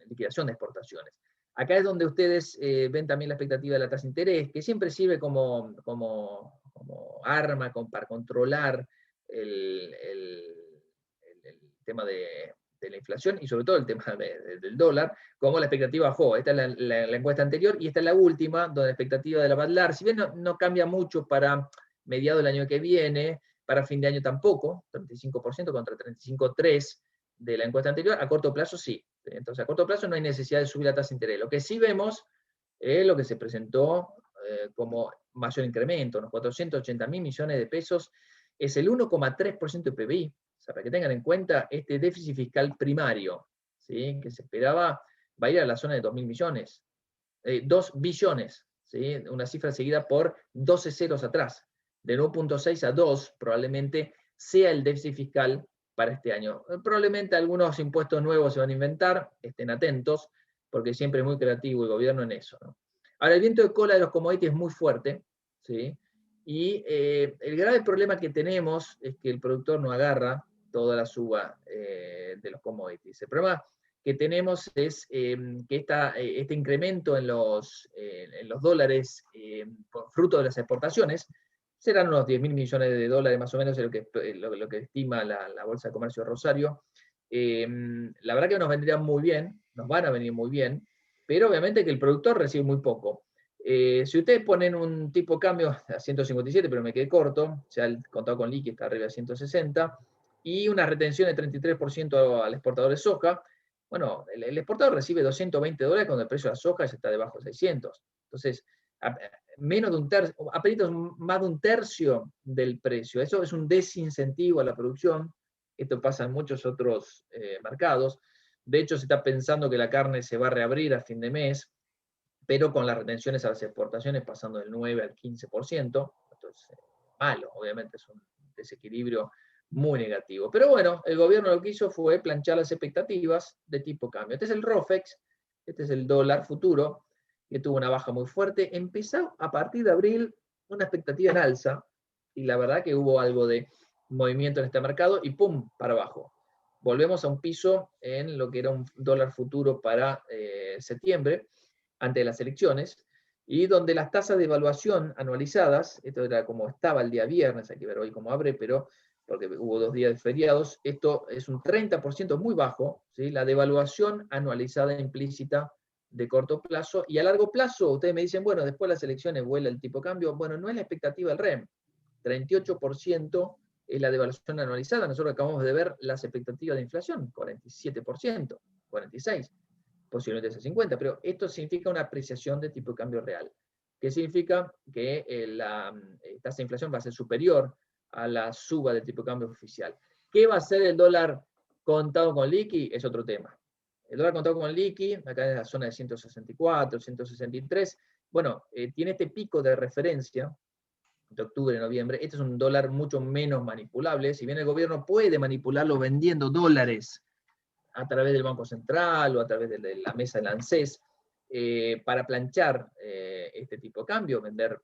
liquidación de exportaciones. Acá es donde ustedes ven también la expectativa de la tasa de interés, que siempre sirve como arma para controlar el tema de la inflación y sobre todo el tema del dólar, como la expectativa bajó. Esta es la encuesta anterior y esta es la última, donde la expectativa de la BADLAR, si bien no cambia mucho para mediados del año que viene, para fin de año tampoco, 35% contra 35,3% de la encuesta anterior, a corto plazo sí. Entonces, a corto plazo no hay necesidad de subir la tasa de interés. Lo que sí vemos es lo que se presentó como mayor incremento, unos 480.000 millones de pesos, es el 1,3% de PBI. O sea, para que tengan en cuenta, este déficit fiscal primario, ¿sí?, que se esperaba, va a ir a la zona de 2.000 millones, 2 billones, ¿sí?, una cifra seguida por 12 ceros atrás. De 9,6 a 2 probablemente sea el déficit fiscal para este año. Probablemente algunos impuestos nuevos se van a inventar, estén atentos, porque siempre es muy creativo el gobierno en eso, ¿no? Ahora, el viento de cola de los commodities es muy fuerte, ¿sí? Y el grave problema que tenemos es que el productor no agarra toda la suba de los commodities. El problema que tenemos es que este incremento en los dólares fruto de las exportaciones serán unos 10.000 millones de dólares más o menos, es lo que estima la Bolsa de Comercio de Rosario. La verdad que nos vendría muy bien, nos van a venir muy bien, pero obviamente que el productor recibe muy poco. Si ustedes ponen un tipo de cambio a 157, pero me quedé corto, ya el contado con liqui está arriba de 160, y una retención de 33% al exportador de soja, bueno, el exportador recibe 220 dólares cuando el precio de la soja ya está debajo de 600. Entonces, menos de un tercio, apenas más de un tercio del precio. Eso es un desincentivo a la producción. Esto pasa en muchos otros mercados. De hecho, se está pensando que la carne se va a reabrir a fin de mes, pero con las retenciones a las exportaciones pasando del 9 al 15%. Esto es malo, obviamente, es un desequilibrio muy negativo. Pero bueno, el gobierno lo que hizo fue planchar las expectativas de tipo cambio. Este es el ROFEX, este es el dólar futuro, que tuvo una baja muy fuerte. Empezó a partir de abril una expectativa en alza, y la verdad que hubo algo de movimiento en este mercado, y ¡pum!, para abajo. Volvemos a un piso en lo que era un dólar futuro para septiembre, antes de las elecciones, y donde las tasas de evaluación anualizadas, esto era como estaba el día viernes, hay que ver hoy cómo abre, pero porque hubo 2 días de feriados, esto es un 30% muy bajo, ¿sí?, la devaluación anualizada implícita de corto plazo, y a largo plazo, ustedes me dicen, bueno, después de las elecciones vuela el tipo de cambio, bueno, no es la expectativa del REM, 38% es la devaluación anualizada, nosotros acabamos de ver las expectativas de inflación, 47%, 46%, posiblemente sea 50%, pero esto significa una apreciación de tipo de cambio real. ¿Qué significa? Que la tasa de inflación va a ser superior a la suba del tipo de cambio oficial. ¿Qué va a ser el dólar contado con liqui? Es otro tema. El dólar contado con liqui, acá en la zona de 164, 163, bueno, tiene este pico de referencia de octubre, noviembre. Este es un dólar mucho menos manipulable. Si bien el gobierno puede manipularlo vendiendo dólares a través del Banco Central o a través de la mesa del ANSES, para planchar este tipo de cambio, vender,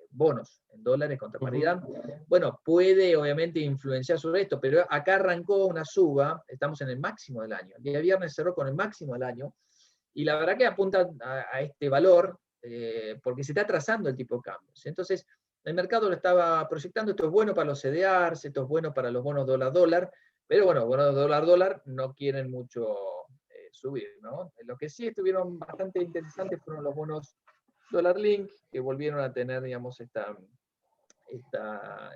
bonos en dólares contra paridad. Bueno, puede obviamente influenciar sobre esto, pero acá arrancó una suba, estamos en el máximo del año. El día viernes cerró con el máximo del año, y la verdad que apunta a este valor, porque se está trazando el tipo de cambios. Entonces, el mercado lo estaba proyectando, esto es bueno para los CDRs, esto es bueno para los bonos dólar-dólar, pero bueno, bonos dólar-dólar no quieren mucho subir, ¿no? Lo que sí estuvieron bastante interesantes fueron los bonos dólar-link, que volvieron a tener, digamos, esta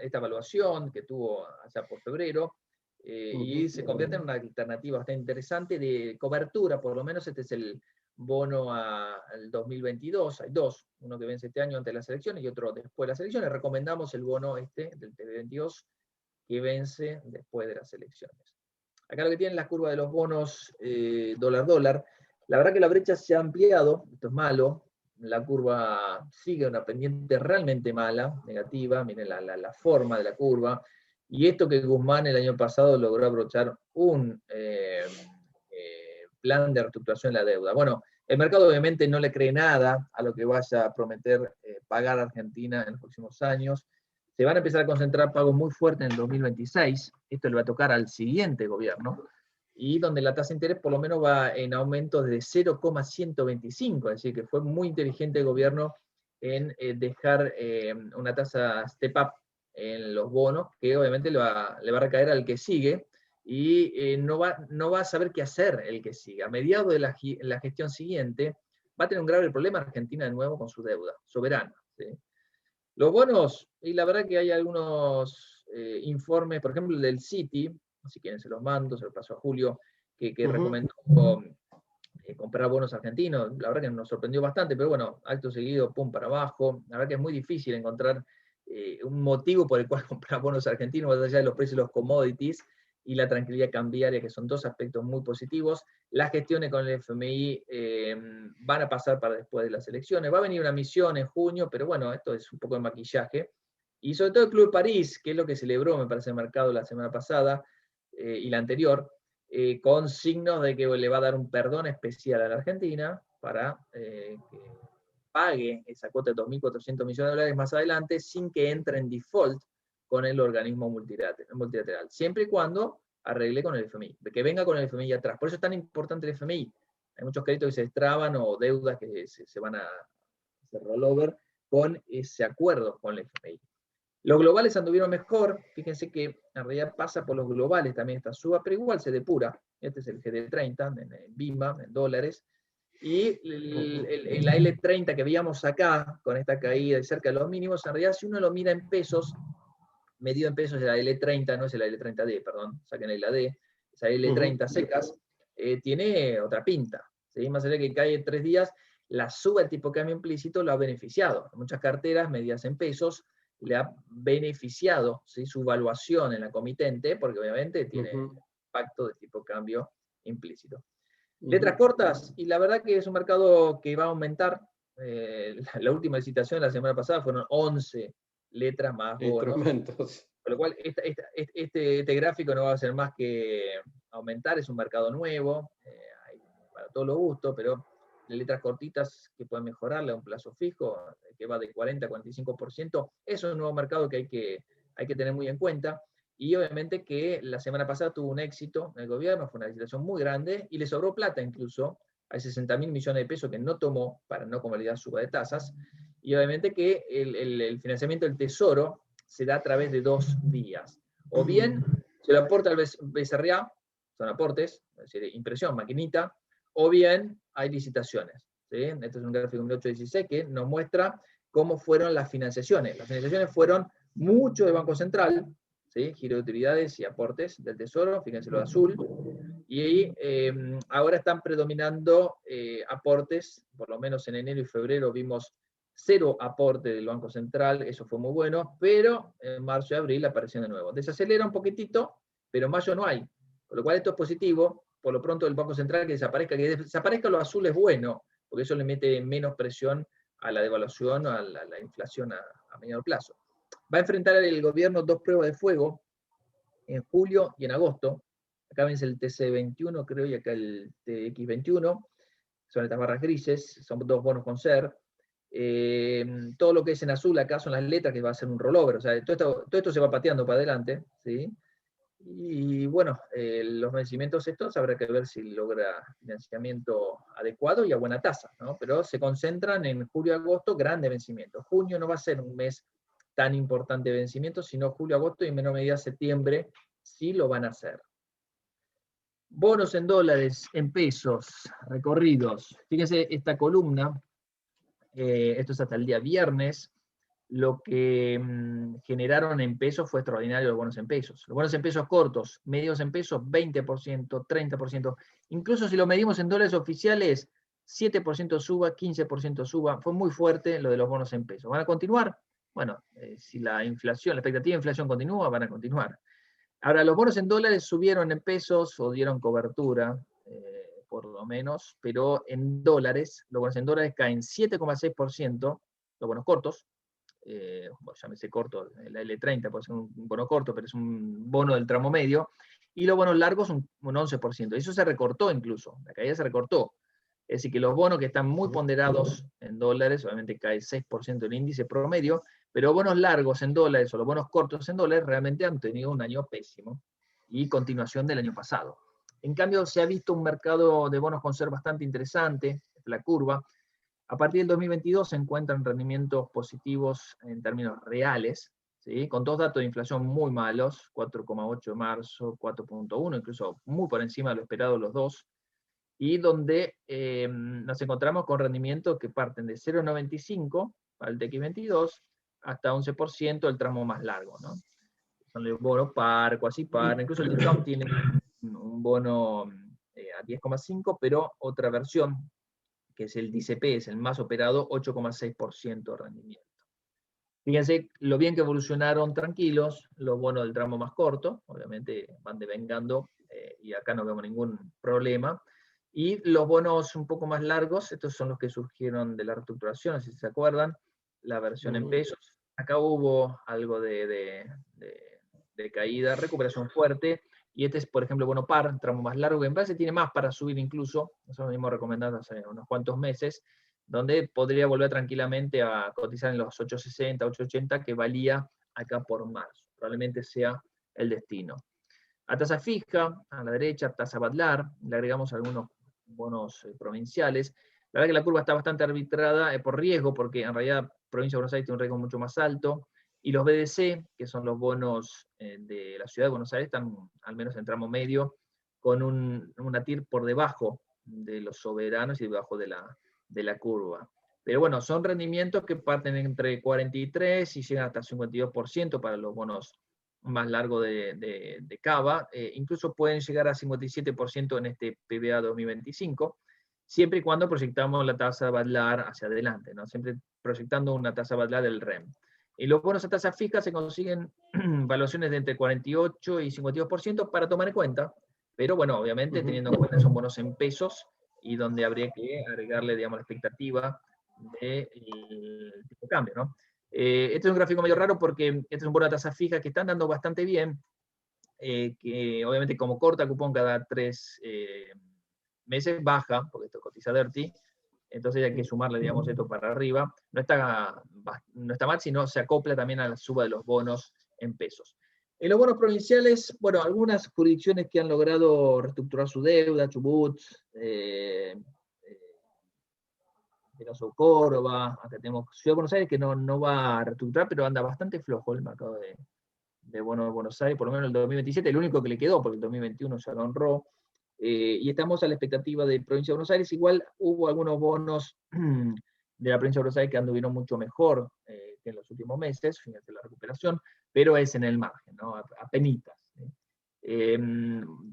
evaluación que tuvo allá por febrero, y se convierte en una alternativa bastante interesante de cobertura. Por lo menos este es el bono al 2022, hay dos, uno que vence este año antes de las elecciones y otro después de las elecciones. Recomendamos el bono del TV22 que vence después de las elecciones. Acá lo que tienen las curvas de los bonos dólar-dólar, la verdad que la brecha se ha ampliado, esto es malo, la curva sigue una pendiente realmente mala, negativa, miren la forma de la curva, y esto que Guzmán el año pasado logró abrochar un plan de reestructuración de la deuda. Bueno, el mercado obviamente no le cree nada a lo que vaya a prometer pagar Argentina en los próximos años. Se van a empezar a concentrar pagos muy fuertes en el 2026, esto le va a tocar al siguiente gobierno, y donde la tasa de interés por lo menos va en aumento de 0,125, es decir, que fue muy inteligente el gobierno en dejar una tasa step up en los bonos, que obviamente le va a recaer al que sigue, y no va a saber qué hacer el que siga. A mediados de la gestión siguiente, va a tener un grave problema Argentina de nuevo con su deuda soberana, ¿sí? Los bonos, y la verdad que hay algunos informes, por ejemplo el del Citi, si quieren se los mando, se los paso a Julio, que Ujú. recomendó comprar bonos argentinos. La verdad que nos sorprendió bastante, pero bueno, acto seguido, pum, para abajo. La verdad que es muy difícil encontrar un motivo por el cual comprar bonos argentinos, más allá de los precios de los commodities y la tranquilidad cambiaria, que son dos aspectos muy positivos. Las gestiones con el FMI van a pasar para después de las elecciones. Va a venir una misión en junio, pero bueno, esto es un poco de maquillaje. Y sobre todo el Club de París, que es lo que celebró, me parece, el mercado la semana pasada y la anterior, con signos de que le va a dar un perdón especial a la Argentina para que pague esa cuota de 2.400 millones de dólares más adelante sin que entre en default con el organismo multilateral, siempre y cuando arregle con el FMI, que venga con el FMI atrás. Por eso es tan importante el FMI. Hay muchos créditos que se destraban o deudas que se van a hacer rollover con ese acuerdo con el FMI. Los globales anduvieron mejor, fíjense que en realidad pasa por los globales también esta suba, pero igual se depura. Este es el GD30 en BIMA, en dólares, y la L30 que veíamos acá, con esta caída de cerca de los mínimos, en realidad si uno lo mira en pesos, medido en pesos de la L30, no es la L30D, perdón, saquen la D, esa L30 secas, tiene otra pinta. ¿Sí? Más allá de que cae en 3 días, la suba del tipo de cambio implícito lo ha beneficiado. Muchas carteras medidas en pesos le ha beneficiado, ¿sí?, su valuación en la comitente, porque obviamente tiene impacto de tipo de cambio implícito. Letras cortas, y la verdad que es un mercado que va a aumentar. La última licitación la semana pasada fueron 11 letras más bonos. Instrumentos. Con lo cual, este gráfico no va a ser más que aumentar, es un mercado nuevo, hay para todos los gustos, pero de letras cortitas que pueden mejorarle a un plazo fijo, que va de 40 a 45%, es un nuevo mercado que hay que tener muy en cuenta. Y obviamente que la semana pasada tuvo un éxito en el gobierno, fue una licitación muy grande, y le sobró plata incluso, hay 60.000 millones de pesos que no tomó para no convalidar suba de tasas, y obviamente que el financiamiento del Tesoro se da a través de 2 vías. O bien se lo aporta al BCRA, son aportes, es decir, impresión, maquinita, o bien hay licitaciones. ¿Sí? Este es un gráfico 1816 que nos muestra cómo fueron las financiaciones. Las financiaciones fueron mucho de Banco Central, ¿sí?, giro de utilidades y aportes del Tesoro, fíjense lo de azul, y ahora están predominando aportes, por lo menos en enero y febrero vimos 0 aporte del Banco Central, eso fue muy bueno, pero en marzo y abril apareció de nuevo. Desacelera un poquitito, pero en mayo no hay, con lo cual esto es positivo. Por lo pronto el Banco Central que desaparezca lo azul es bueno, porque eso le mete menos presión a la devaluación, a la inflación a mediano plazo. Va a enfrentar el gobierno 2 pruebas de fuego, en julio y en agosto. Acá vence el TC21, creo, y acá el TX21. Son estas barras grises, son 2 bonos con SER. Todo lo que es en azul acá son las letras que va a ser un rollover, o sea, todo esto se va pateando para adelante, ¿sí? Y bueno, los vencimientos estos habrá que ver si logra financiamiento adecuado y a buena tasa, ¿no? Pero se concentran en julio y agosto, grandes vencimientos. Junio no va a ser un mes tan importante de vencimientos, sino julio, agosto y en menor medida septiembre sí lo van a hacer. Bonos en dólares, en pesos, recorridos. Fíjense esta columna, esto es hasta el día viernes, lo que generaron en pesos fue extraordinario los bonos en pesos. Los bonos en pesos cortos, medios en pesos, 20%, 30%. Incluso si lo medimos en dólares oficiales, 7% suba, 15% suba. Fue muy fuerte lo de los bonos en pesos. ¿Van a continuar? Bueno, si la expectativa de inflación continúa, van a continuar. Ahora, los bonos en dólares subieron en pesos o dieron cobertura, por lo menos, pero en dólares, los bonos en dólares caen 7,6%, los bonos cortos, bueno, llámese corto, la L30 puede ser un bono corto, pero es un bono del tramo medio, y los bonos largos un 11%. Eso se recortó incluso, la caída se recortó. Es decir, que los bonos que están muy ponderados en dólares, obviamente cae 6% el índice promedio, pero bonos largos en dólares o los bonos cortos en dólares realmente han tenido un año pésimo y continuación del año pasado. En cambio, se ha visto un mercado de bonos con SER bastante interesante, la curva. A partir del 2022 se encuentran rendimientos positivos en términos reales, ¿sí?, con 2 datos de inflación muy malos, 4,8 de marzo, 4,1, incluso muy por encima de lo esperado los dos, y donde nos encontramos con rendimientos que parten de 0,95 para el TX22 hasta 11% el tramo más largo, ¿no? Son los bonos par, cuasi par, incluso el discount tiene un bono a 10,5, pero otra versión, que es el DCP, es el más operado, 8,6% de rendimiento. Fíjense lo bien que evolucionaron tranquilos los bonos del tramo más corto, obviamente van devengando, y acá no vemos ningún problema. Y los bonos un poco más largos, estos son los que surgieron de la reestructuración, si se acuerdan, la versión en pesos. Acá hubo algo de caída, recuperación fuerte, y este es, por ejemplo, bono par, tramo más largo, que me parece que tiene más para subir incluso, nosotros lo hemos recomendado hace unos cuantos meses, donde podría volver tranquilamente a cotizar en los 8.60, 8.80 que valía acá por marzo. Probablemente sea el destino. A tasa fija, a la derecha, tasa Badlar, le agregamos algunos bonos provinciales. La verdad que la curva está bastante arbitrada por riesgo, porque en realidad Provincia de Buenos Aires tiene un riesgo mucho más alto, y los BDC, que son los bonos de la Ciudad de Buenos Aires, están al menos en tramo medio, con una TIR por debajo de los soberanos y debajo de la curva. Pero bueno, son rendimientos que parten entre 43 y llegan hasta 52% para los bonos más largos de Cava. Incluso pueden llegar a 57% en este PBA 2025, siempre y cuando proyectamos la tasa Badlar hacia adelante, ¿no? Siempre proyectando una tasa Badlar del REM. Y los bonos a tasa fija se consiguen valuaciones de entre 48 y 52% para tomar en cuenta, pero bueno, obviamente teniendo en cuenta que son bonos en pesos, y donde habría que agregarle, digamos, la expectativa del tipo de cambio, ¿no? Este es un gráfico medio raro porque este es un bono de tasa fija que están dando bastante bien, que obviamente como corta cupón cada 3 meses baja, porque esto cotiza Dirty, entonces hay que sumarle, digamos, esto para arriba. No está mal, sino se acopla también a la suba de los bonos en pesos. En los bonos provinciales, bueno, algunas jurisdicciones que han logrado reestructurar su deuda, Chubut, Córdoba, acá tenemos Ciudad de Buenos Aires que no va a reestructurar, pero anda bastante flojo el mercado de bonos de Buenos Aires, por lo menos el 2027, el único que le quedó, porque el 2021 ya lo honró. Y estamos a la expectativa de Provincia de Buenos Aires. Igual hubo algunos bonos de la Provincia de Buenos Aires que anduvieron mucho mejor que en los últimos meses, fíjense la recuperación, pero es en el margen, ¿no? Apenitas.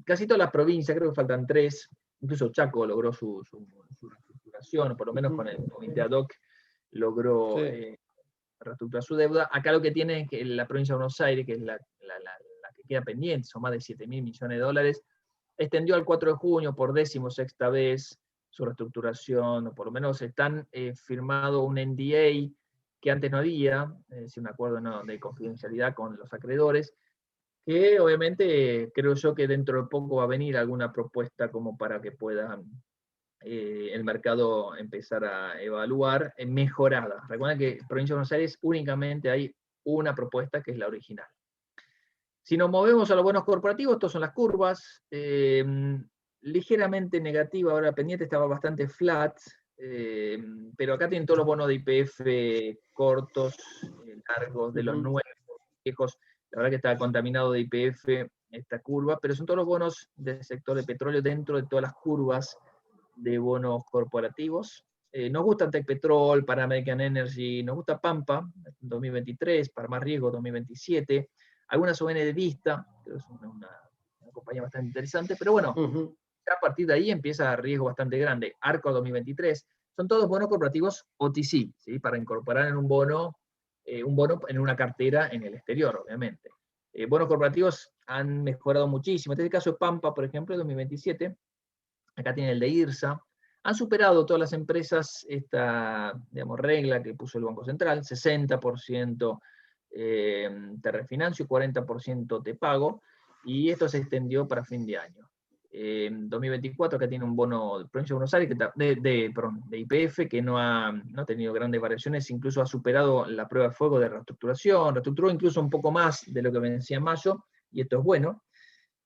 Casi todas las provincias, creo que faltan 3, incluso Chaco logró su reestructuración, por lo menos con el comité ad hoc logró reestructurar su deuda. Acá lo que tiene es que la Provincia de Buenos Aires, que es la que queda pendiente, son más de 7.000 millones de dólares, extendió al 4 de junio por 16ª vez su reestructuración, o por lo menos están firmado un NDA que antes no había, es decir, un acuerdo de confidencialidad con los acreedores, que obviamente creo yo que dentro de poco va a venir alguna propuesta como para que puedan el mercado empezar a evaluar mejorada. Recuerden que en Provincia de Buenos Aires únicamente hay una propuesta que es la original. Si nos movemos a los bonos corporativos, estas son las curvas, ligeramente negativa, ahora pendiente estaba bastante flat, pero acá tienen todos los bonos de YPF cortos, largos, de los nuevos, viejos. La verdad que está contaminado de YPF esta curva, pero son todos los bonos del sector de petróleo dentro de todas las curvas de bonos corporativos. Nos gusta Tecpetrol, Pan American Energy, nos gusta Pampa 2023, para más riesgo 2027, algunas ON de Vista, que es una compañía bastante interesante, pero bueno, a partir de ahí empieza riesgo bastante grande. Arco 2023, son todos bonos corporativos OTC, ¿sí? Para incorporar en un bono en una cartera en el exterior, obviamente. Bonos corporativos han mejorado muchísimo. En este caso, Pampa, por ejemplo, 2027, acá tiene el de IRSA, han superado todas las empresas esta, digamos, regla que puso el Banco Central, 60% te refinancio, 40% te pago, y esto se extendió para fin de año. 2024 acá tiene un bono de Provincia de Buenos Aires de YPF que no ha tenido grandes variaciones, incluso ha superado la prueba de fuego de reestructuración, reestructuró incluso un poco más de lo que vencía en mayo, y esto es bueno.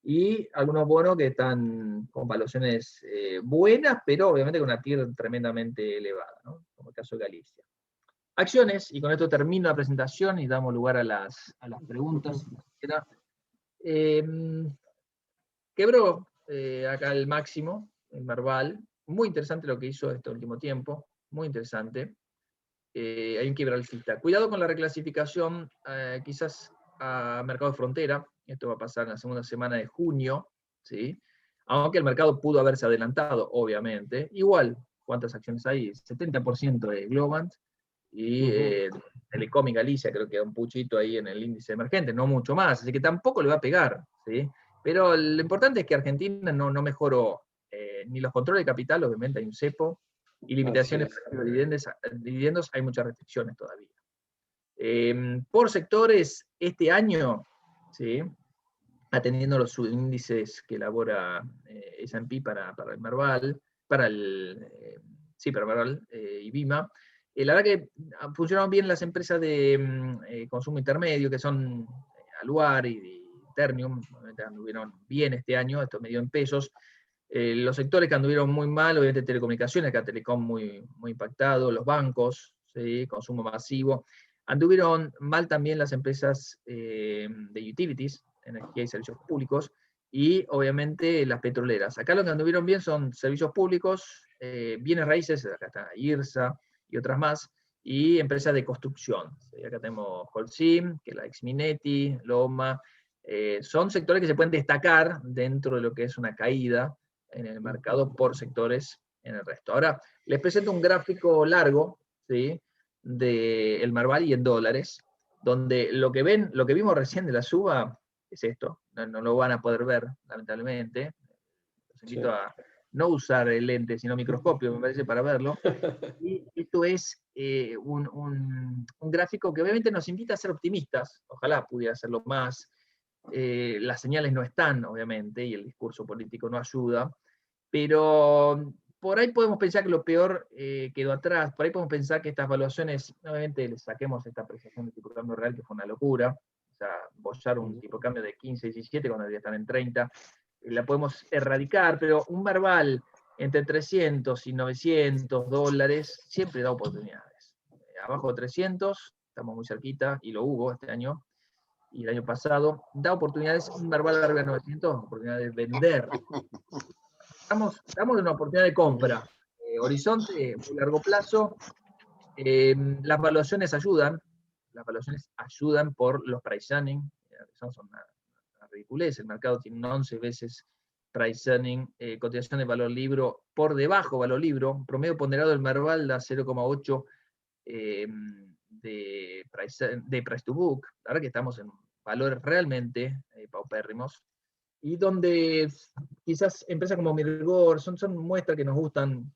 Y algunos bonos que están con valuaciones buenas, pero obviamente con una TIR tremendamente elevada, ¿no? Como el caso de Galicia. Acciones, y con esto termino la presentación y damos lugar a las preguntas. Quebró acá el máximo, el Merval. Muy interesante lo que hizo este último tiempo, muy interesante. Hay un quiebre alcista. Cuidado con la reclasificación, quizás a mercado de frontera. Esto va a pasar en la segunda semana de junio, ¿sí? aunque el mercado pudo haberse adelantado, obviamente. Igual, ¿cuántas acciones hay? 70% de Globant, y Telecom y Galicia creo que da un puchito ahí en el índice emergente, no mucho más, así que tampoco le va a pegar, ¿sí? Pero lo importante es que Argentina no mejoró ni los controles de capital, obviamente hay un cepo, y limitaciones para los dividendos, hay muchas restricciones todavía. Por sectores, este año, ¿sí?, atendiendo los subíndices que elabora S&P para el Merval, para el Merval y BIMA, la verdad que funcionaron bien las empresas de consumo intermedio, que son Aluar y Ternium, anduvieron bien este año, esto medio en pesos. Los sectores que anduvieron muy mal, obviamente telecomunicaciones, acá Telecom muy impactado, los bancos, ¿sí?, consumo masivo. Anduvieron mal también las empresas de utilities, energía y servicios públicos, y obviamente las petroleras. Acá lo que anduvieron bien son servicios públicos, bienes raíces, acá está IRSA y otras más, y empresas de construcción. Acá tenemos Holcim, que es la Exminetti, Loma. Son sectores que se pueden destacar dentro de lo que es una caída en el mercado por sectores en el resto. Ahora, les presento un gráfico largo, ¿sí?, del Merval y en dólares, donde lo que vimos recién de la suba es esto. No lo van a poder ver, lamentablemente. Los invito a no usar el lente, sino microscopio, me parece, para verlo. Y esto es un gráfico que obviamente nos invita a ser optimistas. Ojalá pudiera hacerlo más. Las señales no están, obviamente, y el discurso político no ayuda, pero por ahí podemos pensar que lo peor quedó atrás, por ahí podemos pensar que estas evaluaciones, obviamente le saquemos esta apreciación del tipo de cambio real, que fue una locura, o sea, bollar un tipo de cambio de 15, 17 cuando debería estar en 30, la podemos erradicar, pero un Merval entre 300 y 900 dólares siempre da oportunidades. Abajo de 300, estamos muy cerquita, y lo hubo este año, y el año pasado, da oportunidades, un Merval arriba de 900, oportunidad de vender. Estamos en una oportunidad de compra. Horizonte, muy largo plazo. Las valuaciones ayudan por los price earning, son una ridiculez. El mercado tiene un 11 veces price earning, cotización de valor libro por debajo valor libro, promedio ponderado del Merval da 0,8 de price to book. La verdad que estamos en valores realmente paupérrimos, y donde quizás empresas como Mirgor son muestras que nos gustan,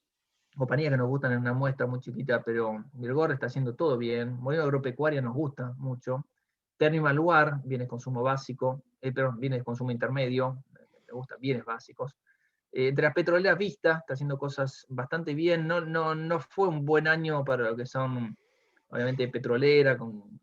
compañías que nos gustan en una muestra muy chiquita, pero Mirgor está haciendo todo bien. Molino Agropecuaria nos gusta mucho. Ternium Aluar, bienes de consumo básico, bienes de consumo intermedio, me gustan bienes básicos. Entre las petroleras, Vista está haciendo cosas bastante bien. No fue un buen año para lo que son, obviamente, petrolera, con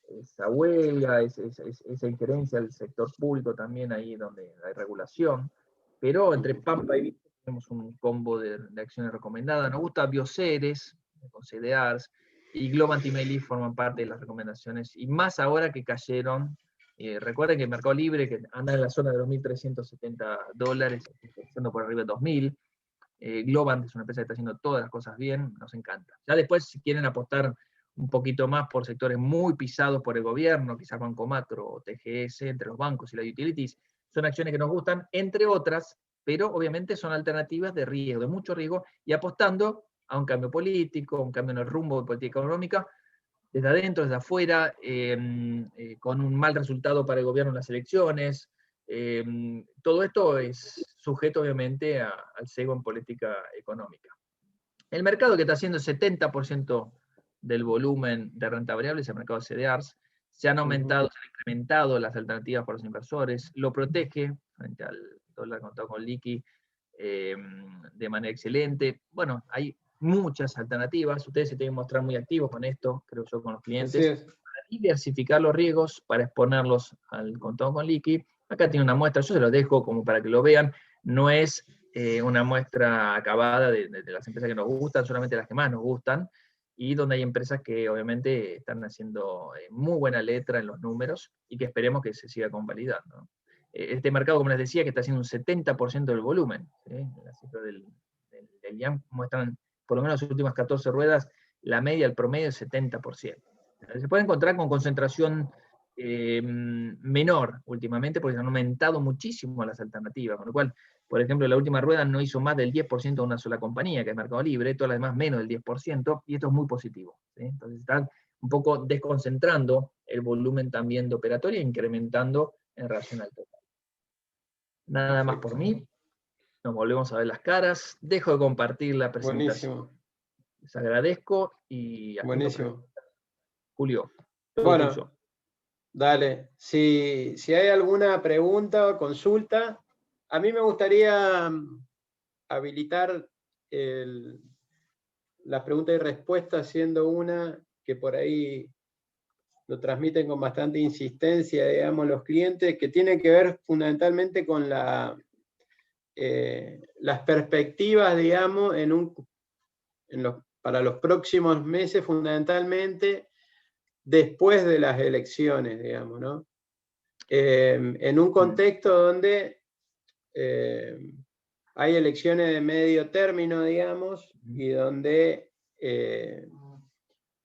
esa huelga, esa injerencia del sector público también ahí donde hay regulación, pero entre Pampa y Vista tenemos un combo de acciones recomendadas. Nos gusta Bioceres, con CDRs, y Globant y Meli forman parte de las recomendaciones, y más ahora que cayeron. Recuerden que Mercado Libre, que anda en la zona de los $1.370, está por arriba de 2.000. Globant es una empresa que está haciendo todas las cosas bien, nos encanta. Ya después, si quieren apostar un poquito más por sectores muy pisados por el gobierno, quizás Banco Macro o TGS, entre los bancos y las utilities, son acciones que nos gustan, entre otras, pero obviamente son alternativas de riesgo, de mucho riesgo, y apostando a un cambio político, un cambio en el rumbo de política económica, desde adentro, desde afuera, con un mal resultado para el gobierno en las elecciones. Todo esto es sujeto, obviamente, al sesgo en política económica. El mercado que está haciendo el 70% del volumen de renta variable es el mercado de CDRs. Se han incrementado las alternativas para los inversores, lo protege frente al dólar contado con liqui de manera excelente. Bueno, hay muchas alternativas. Ustedes se tienen que mostrar muy activos con esto, creo yo, con los clientes, para diversificar los riesgos, para exponerlos al contado con liqui. Acá tiene una muestra, yo se lo dejo como para que lo vean. No es una muestra acabada de las empresas que nos gustan, solamente las que más nos gustan, y donde hay empresas que obviamente están haciendo muy buena letra en los números y que esperemos que se siga convalidando. Este mercado, como les decía, que está haciendo un 70% del volumen. Las cifras del IAM muestran, por lo menos las últimas 14 ruedas, la media, el promedio es 70%. Se puede encontrar con concentración menor últimamente, porque han aumentado muchísimo las alternativas, con lo cual, por ejemplo, la última rueda no hizo más del 10% de una sola compañía, que es Mercado Libre, todas las demás menos del 10%, y esto es muy positivo, ¿sí? Entonces están un poco desconcentrando el volumen también de operatoria e incrementando en relación al total. Nada más por mí. Nos volvemos a ver las caras. Dejo de compartir la presentación. Buenísimo. Les agradezco y Buenísimo. Julio, todo Bueno, tuyo. dale. Si hay alguna pregunta o consulta, a mí me gustaría habilitar las preguntas y respuestas, siendo una que por ahí lo transmiten con bastante insistencia, digamos, los clientes, que tiene que ver fundamentalmente con las perspectivas, digamos, para los próximos meses, fundamentalmente después de las elecciones, digamos, ¿no? En un contexto donde hay elecciones de medio término, digamos, y donde,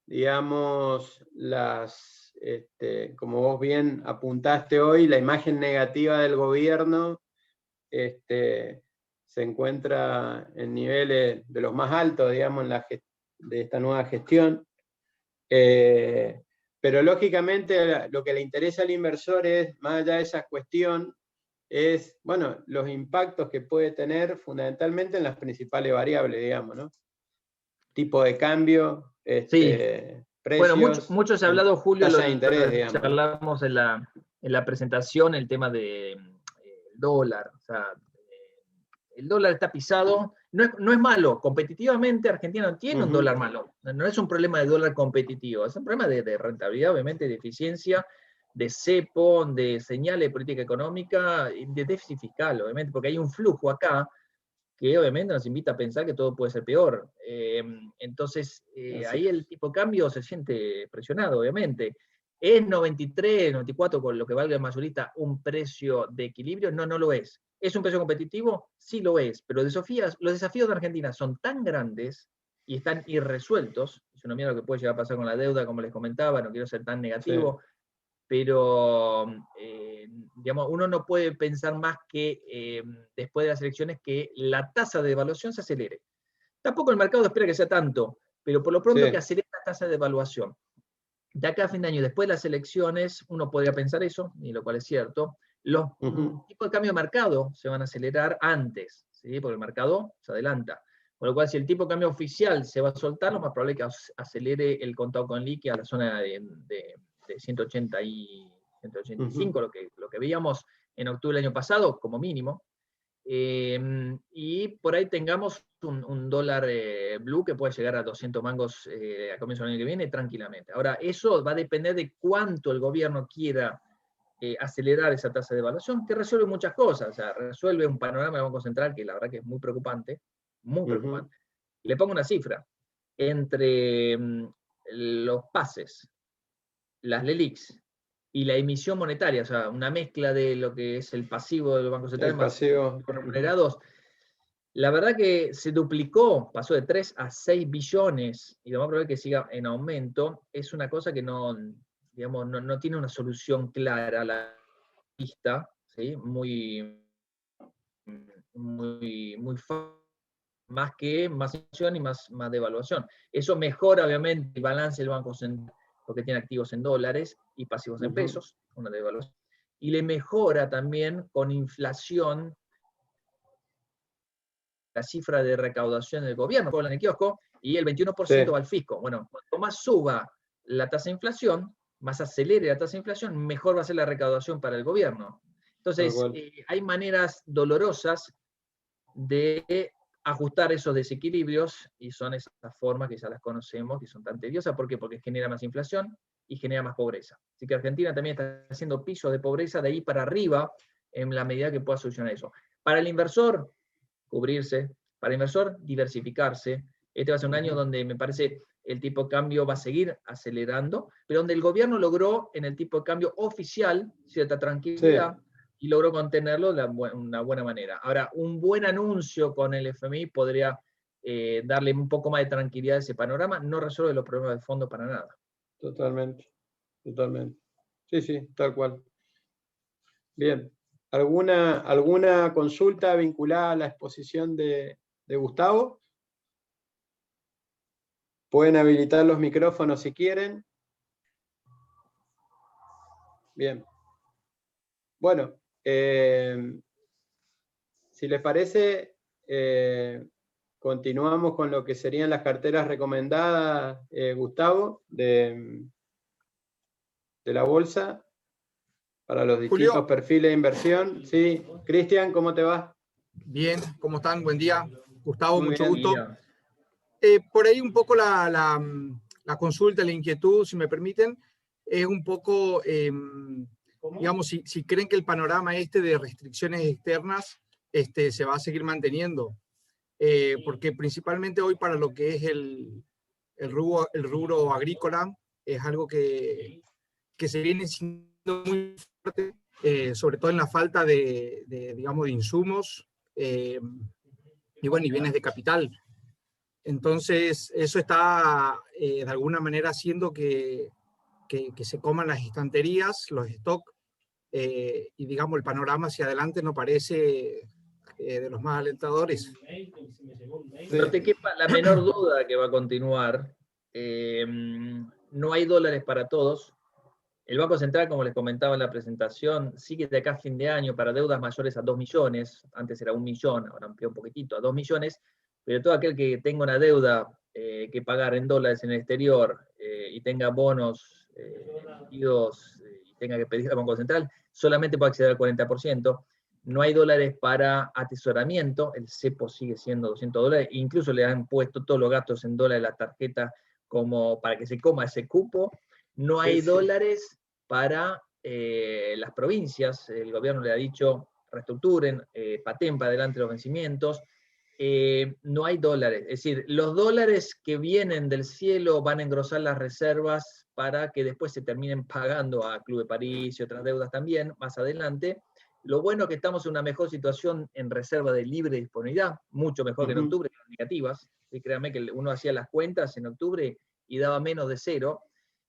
digamos, como vos bien apuntaste hoy, la imagen negativa del gobierno se encuentra en niveles de los más altos, digamos, de esta nueva gestión. Pero lógicamente lo que le interesa al inversor es, más allá de esa cuestión, es, bueno, los impactos que puede tener fundamentalmente en las principales variables, digamos, ¿no? Tipo de cambio, Sí. Bueno, precios, mucho se ha hablado, Julio, tasa de interés, digamos. Charlamos en la presentación, el tema del dólar. O sea, el dólar está pisado, no es malo, competitivamente Argentina no tiene un dólar malo, no es un problema de dólar competitivo, es un problema de rentabilidad, obviamente, de eficiencia, de cepo, de señales de política económica, y de déficit fiscal, obviamente, porque hay un flujo acá que obviamente nos invita a pensar que todo puede ser peor. Entonces, ahí el tipo de cambio se siente presionado, obviamente. ¿Es 93, 94, con lo que valga el mayorista, un precio de equilibrio? No, no lo es. ¿Es un precio competitivo? Sí lo es, pero los desafíos de Argentina son tan grandes y están irresueltos. Si uno mira lo que puede llegar a pasar con la deuda, como les comentaba, no quiero ser tan negativo, sí, pero digamos, uno no puede pensar más que después de las elecciones que la tasa de devaluación se acelere. Tampoco el mercado espera que sea tanto, pero por lo pronto que acelere la tasa de devaluación. De acá a fin de año, después de las elecciones, uno podría pensar eso, y lo cual es cierto. Los tipos de cambio de mercado se van a acelerar antes, ¿sí? Porque el mercado se adelanta. Con lo cual, si el tipo de cambio oficial se va a soltar, lo más probable es que acelere el contado con liqui a la zona de 180 y 185, lo que veíamos en octubre del año pasado, como mínimo. Y por ahí tengamos un dólar blue que puede llegar a 200 mangos a comienzo del año que viene tranquilamente. Ahora, eso va a depender de cuánto el gobierno quiera acelerar esa tasa de devaluación, que resuelve muchas cosas. O sea, resuelve un panorama del Banco Central que la verdad que es muy preocupante, muy preocupante. Le pongo una cifra. Entre los pases, las LELIQs y la emisión monetaria, o sea, una mezcla de lo que es el pasivo del Banco Central más los remunerados, la verdad que se duplicó, pasó de 3 a 6 billones, y lo más probable es que siga en aumento. Es una cosa que no, digamos, no tiene una solución clara a la vista, ¿sí? Muy más que más inflación y más devaluación. Eso mejora, obviamente, el balance del Banco Central, porque tiene activos en dólares y pasivos en pesos, una devaluación. Y le mejora también con inflación la cifra de recaudación del gobierno, por el kiosco, y el 21% va al fisco. Bueno, cuanto más suba la tasa de inflación, más acelere la tasa de inflación, mejor va a ser la recaudación para el gobierno. Entonces, hay maneras dolorosas de ajustar esos desequilibrios, y son esas formas que ya las conocemos, que son tan tediosas. ¿Por qué? Porque genera más inflación y genera más pobreza. Así que Argentina también está haciendo pisos de pobreza de ahí para arriba, en la medida que pueda solucionar eso. Para el inversor, cubrirse. Para el inversor, diversificarse. Este va a ser un año donde me parece el tipo de cambio va a seguir acelerando, pero donde el gobierno logró en el tipo de cambio oficial cierta tranquilidad, y logró contenerlo de una buena manera. Ahora, un buen anuncio con el FMI podría darle un poco más de tranquilidad a ese panorama. No resuelve los problemas de fondo para nada. Totalmente, totalmente. sí, tal cual. Bien. ¿Alguna consulta vinculada a la exposición de Gustavo? Pueden habilitar los micrófonos si quieren. Bien. Bueno, si les parece, continuamos con lo que serían las carteras recomendadas, Gustavo, de la bolsa, para los distintos Julio. perfiles de inversión. Sí, Cristian, ¿cómo te va? Bien, ¿cómo están? Buen día. Gustavo, Muy mucho bien. gusto. Por ahí un poco la consulta, la inquietud, si me permiten, es un poco, digamos, si creen que el panorama de restricciones externas se va a seguir manteniendo. Porque principalmente hoy para lo que es el rubro agrícola, es algo que se viene siendo muy fuerte, sobre todo en la falta digamos, de insumos y bueno, y bienes de capital. Entonces, eso está de alguna manera haciendo que se coman las estanterías, los stocks, y digamos, el panorama hacia adelante no parece de los más alentadores. No te quepa la menor duda que va a continuar. No hay dólares para todos. El Banco Central, como les comentaba en la presentación, sigue de acá a fin de año para deudas mayores a 2 millones, antes era 1 millón, ahora amplió un poquitito a 2 millones, pero todo aquel que tenga una deuda que pagar en dólares en el exterior y tenga bonos emitidos y tenga que pedir al Banco Central, solamente puede acceder al 40%. No hay dólares para atesoramiento, el cepo sigue siendo $200, incluso le han puesto todos los gastos en dólares a la tarjeta como para que se coma ese cupo. No hay dólares para las provincias, el gobierno le ha dicho reestructuren, pateen para adelante los vencimientos, no hay dólares, es decir, los dólares que vienen del cielo van a engrosar las reservas para que después se terminen pagando a Club de París y otras deudas también más adelante. Lo bueno es que estamos en una mejor situación en reserva de libre disponibilidad, mucho mejor que en octubre, que eran negativas. Y créanme que uno hacía las cuentas en octubre y daba menos de 0.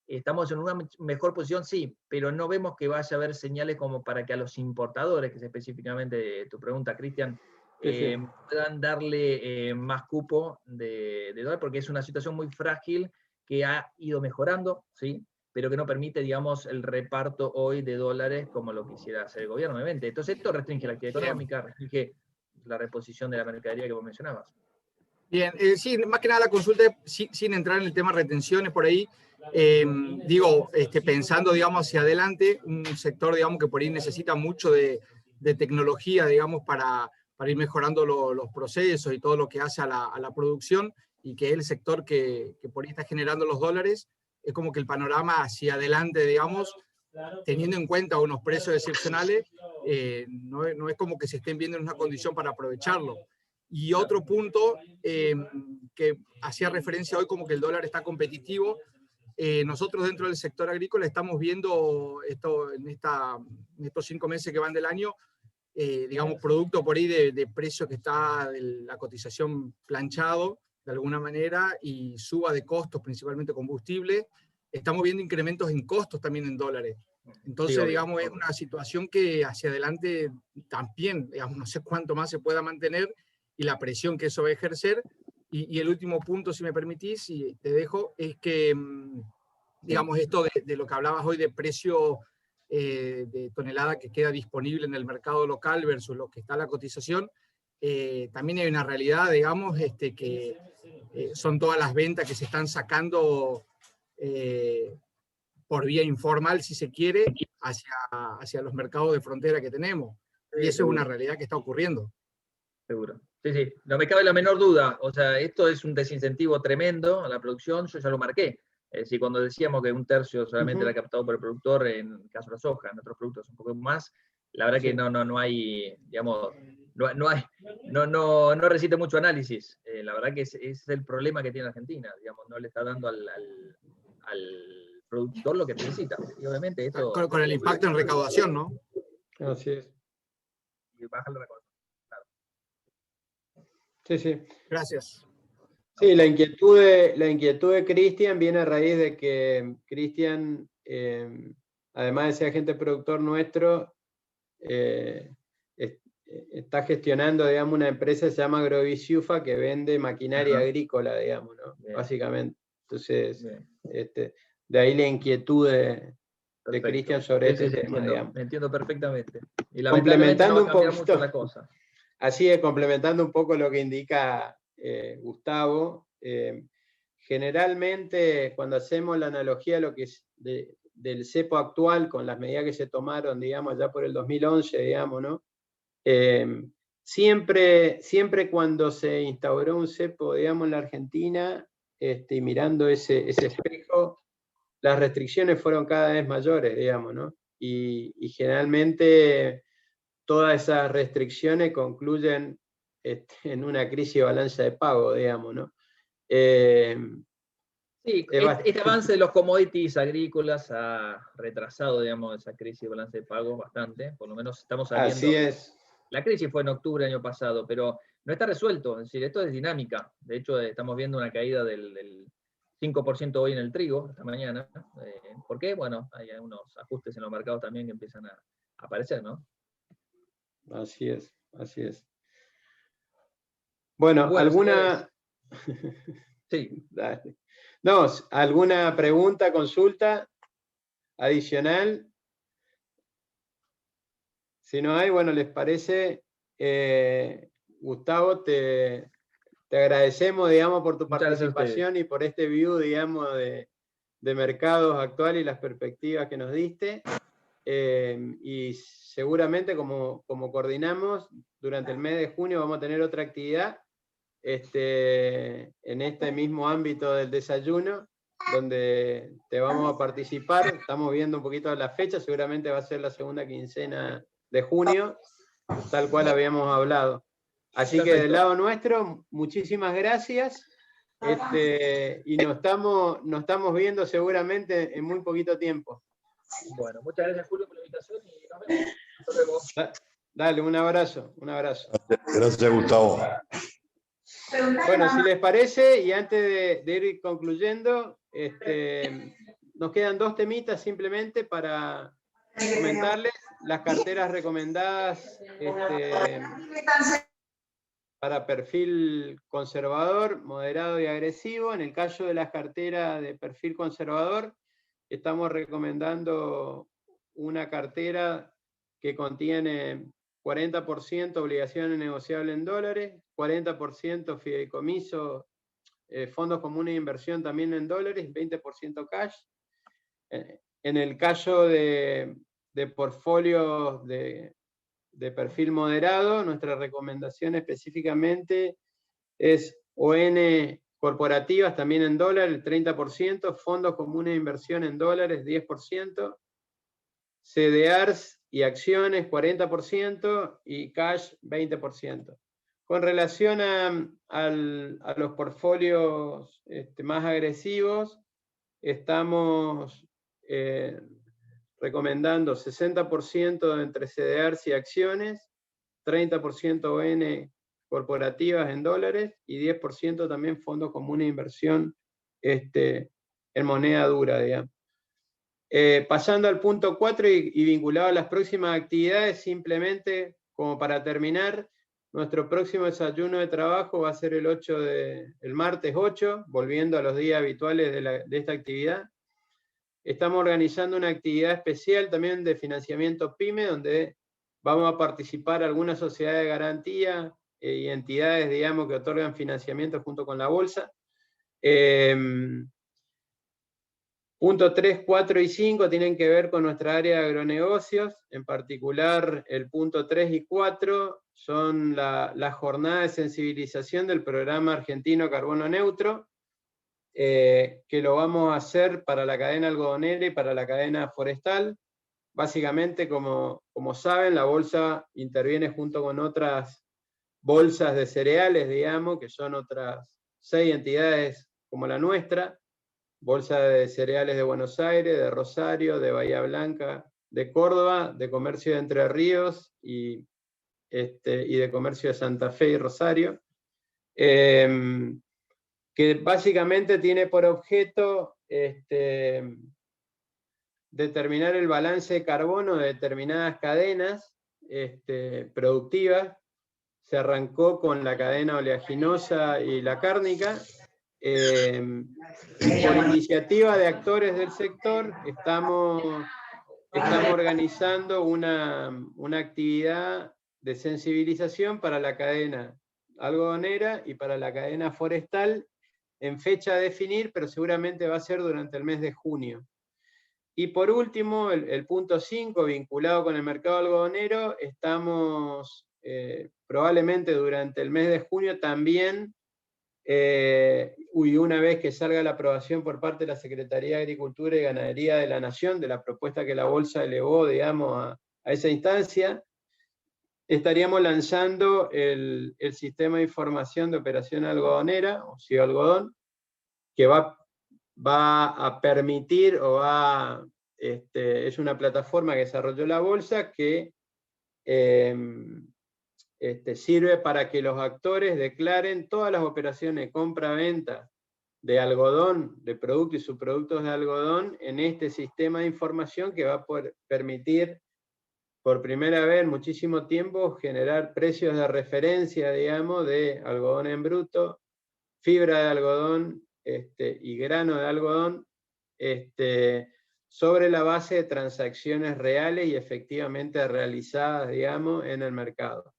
Estamos en una mejor posición, sí, pero no vemos que vaya a haber señales como para que a los importadores, que es específicamente tu pregunta, Cristian, puedan darle más cupo de dólar, porque es una situación muy frágil que ha ido mejorando, ¿sí? Pero que no permite, digamos, el reparto hoy de dólares como lo quisiera hacer el gobierno, obviamente. Entonces esto restringe la actividad económica, restringe la reposición de la mercadería que vos mencionabas. Bien, sí, más que nada la consulta, sin entrar en el tema retenciones por ahí, digo, pensando, digamos, hacia adelante, un sector, digamos, que por ahí necesita mucho de tecnología, digamos, para ir mejorando los procesos y todo lo que hace a la producción, y que es el sector que por ahí está generando los dólares, es como que el panorama hacia adelante, digamos, teniendo en cuenta unos precios excepcionales, no es como que se estén viendo en una condición para aprovecharlo. Y otro punto que hacía referencia hoy como que el dólar está competitivo, nosotros dentro del sector agrícola estamos viendo esto en estos 5 meses que van del año, digamos, producto por ahí de precio que está de la cotización planchado de alguna manera y suba de costos, principalmente combustible. Estamos viendo incrementos en costos también en dólares. Entonces, sí, digamos, es una situación que hacia adelante también, digamos, no sé cuánto más se pueda mantener y la presión que eso va a ejercer. Y el último punto, si me permitís, y te dejo, es que, digamos, esto de lo que hablabas hoy de precio de tonelada que queda disponible en el mercado local versus lo que está la cotización, también hay una realidad, digamos, que son todas las ventas que se están sacando por vía informal, si se quiere, hacia los mercados de frontera que tenemos. Y eso es una realidad que está ocurriendo. Seguro. Sí, sí, no me cabe la menor duda. O sea, esto es un desincentivo tremendo a la producción, yo ya lo marqué. Es decir, cuando decíamos que 1/3 solamente era captado por el productor, en el caso de la soja, en otros productos un poco más, la verdad que no hay, digamos, no resiste mucho análisis. La verdad que ese es el problema que tiene Argentina, digamos, no le está dando al productor lo que necesita. Y obviamente esto... Con el impacto en recaudación, ¿no? Así es. Y baja la recaudación. Sí, sí. Gracias. Sí, la inquietud de Cristian viene a raíz de que Cristian además de ser agente productor nuestro, está gestionando, digamos, una empresa que se llama Agrovisiufa, que vende maquinaria agrícola, digamos, ¿no? Básicamente. Entonces, de ahí la inquietud de Cristian sobre este tema, digamos. Entiendo perfectamente. Y complementando no va a cambiar mucho la cosa. Así es, complementando un poco lo que indica Gustavo, generalmente cuando hacemos la analogía de lo que es del cepo actual con las medidas que se tomaron, digamos, ya por el 2011, digamos, ¿no? Siempre cuando se instauró un cepo, digamos, en la Argentina, y mirando ese espejo, las restricciones fueron cada vez mayores, digamos, ¿no? Y generalmente todas esas restricciones concluyen en una crisis de balanza de pago, digamos, ¿no? Sí, este avance de los commodities agrícolas ha retrasado, digamos, esa crisis de balance de pagos bastante, por lo menos estamos saliendo. Así es. La crisis fue en octubre del año pasado, pero no está resuelto, es decir, esto es dinámica. De hecho, estamos viendo una caída del 5% hoy en el trigo, esta mañana. ¿Por qué? Bueno, hay unos ajustes en los mercados también que empiezan a aparecer, ¿no? Así es, así es. Bueno, ¿alguna... Sí. Dale. No, ¿alguna pregunta, consulta adicional? Si no hay, bueno, ¿les parece? Gustavo, te agradecemos, digamos, por tu participación y por este view, digamos, de mercados actuales y las perspectivas que nos diste. Y seguramente, como coordinamos, durante el mes de junio vamos a tener otra actividad en este mismo ámbito del desayuno, donde te vamos a participar. Estamos viendo un poquito la fecha, seguramente va a ser la segunda quincena de junio, tal cual habíamos hablado. Así que del lado nuestro, muchísimas gracias, y nos estamos viendo seguramente en muy poquito tiempo. Bueno, muchas gracias, Julio, por la invitación y nos vemos. Hasta luego. Dale, un abrazo, un abrazo. Gracias, Gustavo. Bueno, si les parece, y antes de ir concluyendo, nos quedan 2 temitas simplemente para comentarles. Las carteras recomendadas para perfil conservador, moderado y agresivo. En el caso de las carteras de perfil conservador, estamos recomendando una cartera que contiene 40% obligaciones negociables en dólares, 40% fideicomiso, fondos comunes de inversión también en dólares, 20% cash. En el caso de portfolios de perfil moderado, nuestra recomendación específicamente es ON corporativas también en dólares, el 30%, fondos comunes de inversión en dólares, 10%, CDRs y acciones, 40%, y cash, 20%. Con relación a los portfolios más agresivos, estamos recomendando 60% entre CDRs y acciones, 30% ON corporativas en dólares y 10% también fondos comunes de inversión en moneda dura, digamos. Pasando al punto 4 y vinculado a las próximas actividades, simplemente como para terminar, nuestro próximo desayuno de trabajo va a ser el martes 8, volviendo a los días habituales de esta actividad. Estamos organizando una actividad especial también de financiamiento PYME, donde vamos a participar algunas sociedades de garantía y entidades, digamos, que otorgan financiamiento junto con la bolsa. Punto 3, 4 y 5 tienen que ver con nuestra área de agronegocios, en particular el punto 3 y 4 son la jornada de sensibilización del programa argentino Carbono Neutro, que lo vamos a hacer para la cadena algodonera y para la cadena forestal. Básicamente, como saben, la bolsa interviene junto con otras bolsas de cereales, digamos, que son otras 6 entidades como la nuestra: Bolsa de Cereales de Buenos Aires, de Rosario, de Bahía Blanca, de Córdoba, de Comercio de Entre Ríos y de Comercio de Santa Fe y Rosario, que básicamente tiene por objeto determinar el balance de carbono de determinadas cadenas productivas. Se arrancó con la cadena oleaginosa y la cárnica, y por iniciativa de actores del sector estamos organizando una actividad de sensibilización para la cadena algodonera y para la cadena forestal, en fecha a definir, pero seguramente va a ser durante el mes de junio. Y por último, el punto 5, vinculado con el mercado algodonero, estamos probablemente durante el mes de junio también, una vez que salga la aprobación por parte de la Secretaría de Agricultura y Ganadería de la Nación, de la propuesta que la Bolsa elevó, digamos, a esa instancia, estaríamos lanzando el sistema de información de operación algodonera, o CIO Algodón, que va a permitir, es una plataforma que desarrolló la Bolsa que sirve para que los actores declaren todas las operaciones de compra-venta de algodón, de productos y subproductos de algodón, en este sistema de información que va a permitir, por primera vez en muchísimo tiempo, generar precios de referencia, digamos, de algodón en bruto, fibra de algodón y grano de algodón, sobre la base de transacciones reales y efectivamente realizadas, digamos, en el mercado.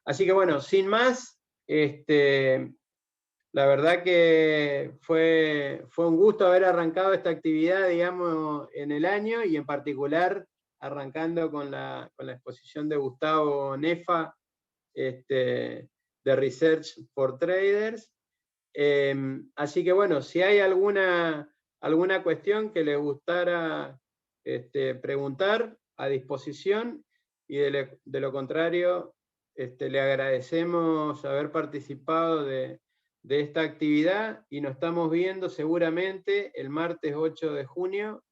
Así que bueno, sin más, la verdad que fue un gusto haber arrancado esta actividad, digamos, en el año, y en particular arrancando con la exposición de Gustavo Nefa, de Research for Traders. Así que bueno, si hay alguna cuestión que les gustara preguntar, a disposición, y de lo contrario, le agradecemos haber participado de esta actividad, y nos estamos viendo seguramente el martes 8 de junio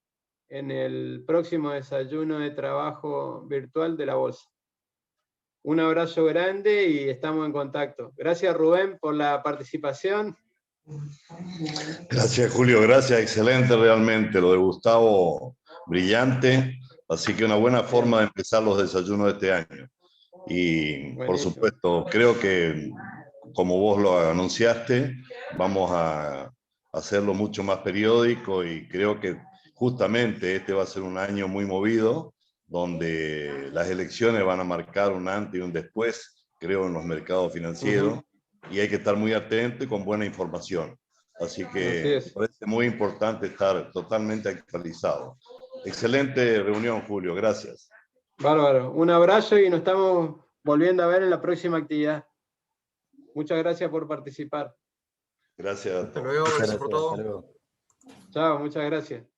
en el próximo desayuno de trabajo virtual de la Bolsa. Un abrazo grande y estamos en contacto. Gracias, Rubén, por la participación. Gracias, Julio. Gracias. Excelente realmente. Lo de Gustavo, brillante. Así que una buena forma de empezar los desayunos de este año. Y, buenísimo. Por supuesto, creo que, como vos lo anunciaste, vamos a hacerlo mucho más periódico, y creo que justamente este va a ser un año muy movido, donde las elecciones van a marcar un antes y un después, creo, en los mercados financieros, y hay que estar muy atento y con buena información. Así que me parece muy importante estar totalmente actualizado. Excelente reunión, Julio. Gracias. Bárbaro. Un abrazo y nos estamos volviendo a ver en la próxima actividad. Muchas gracias por participar. Gracias. Hasta luego. Gracias por todo. Chao, muchas gracias.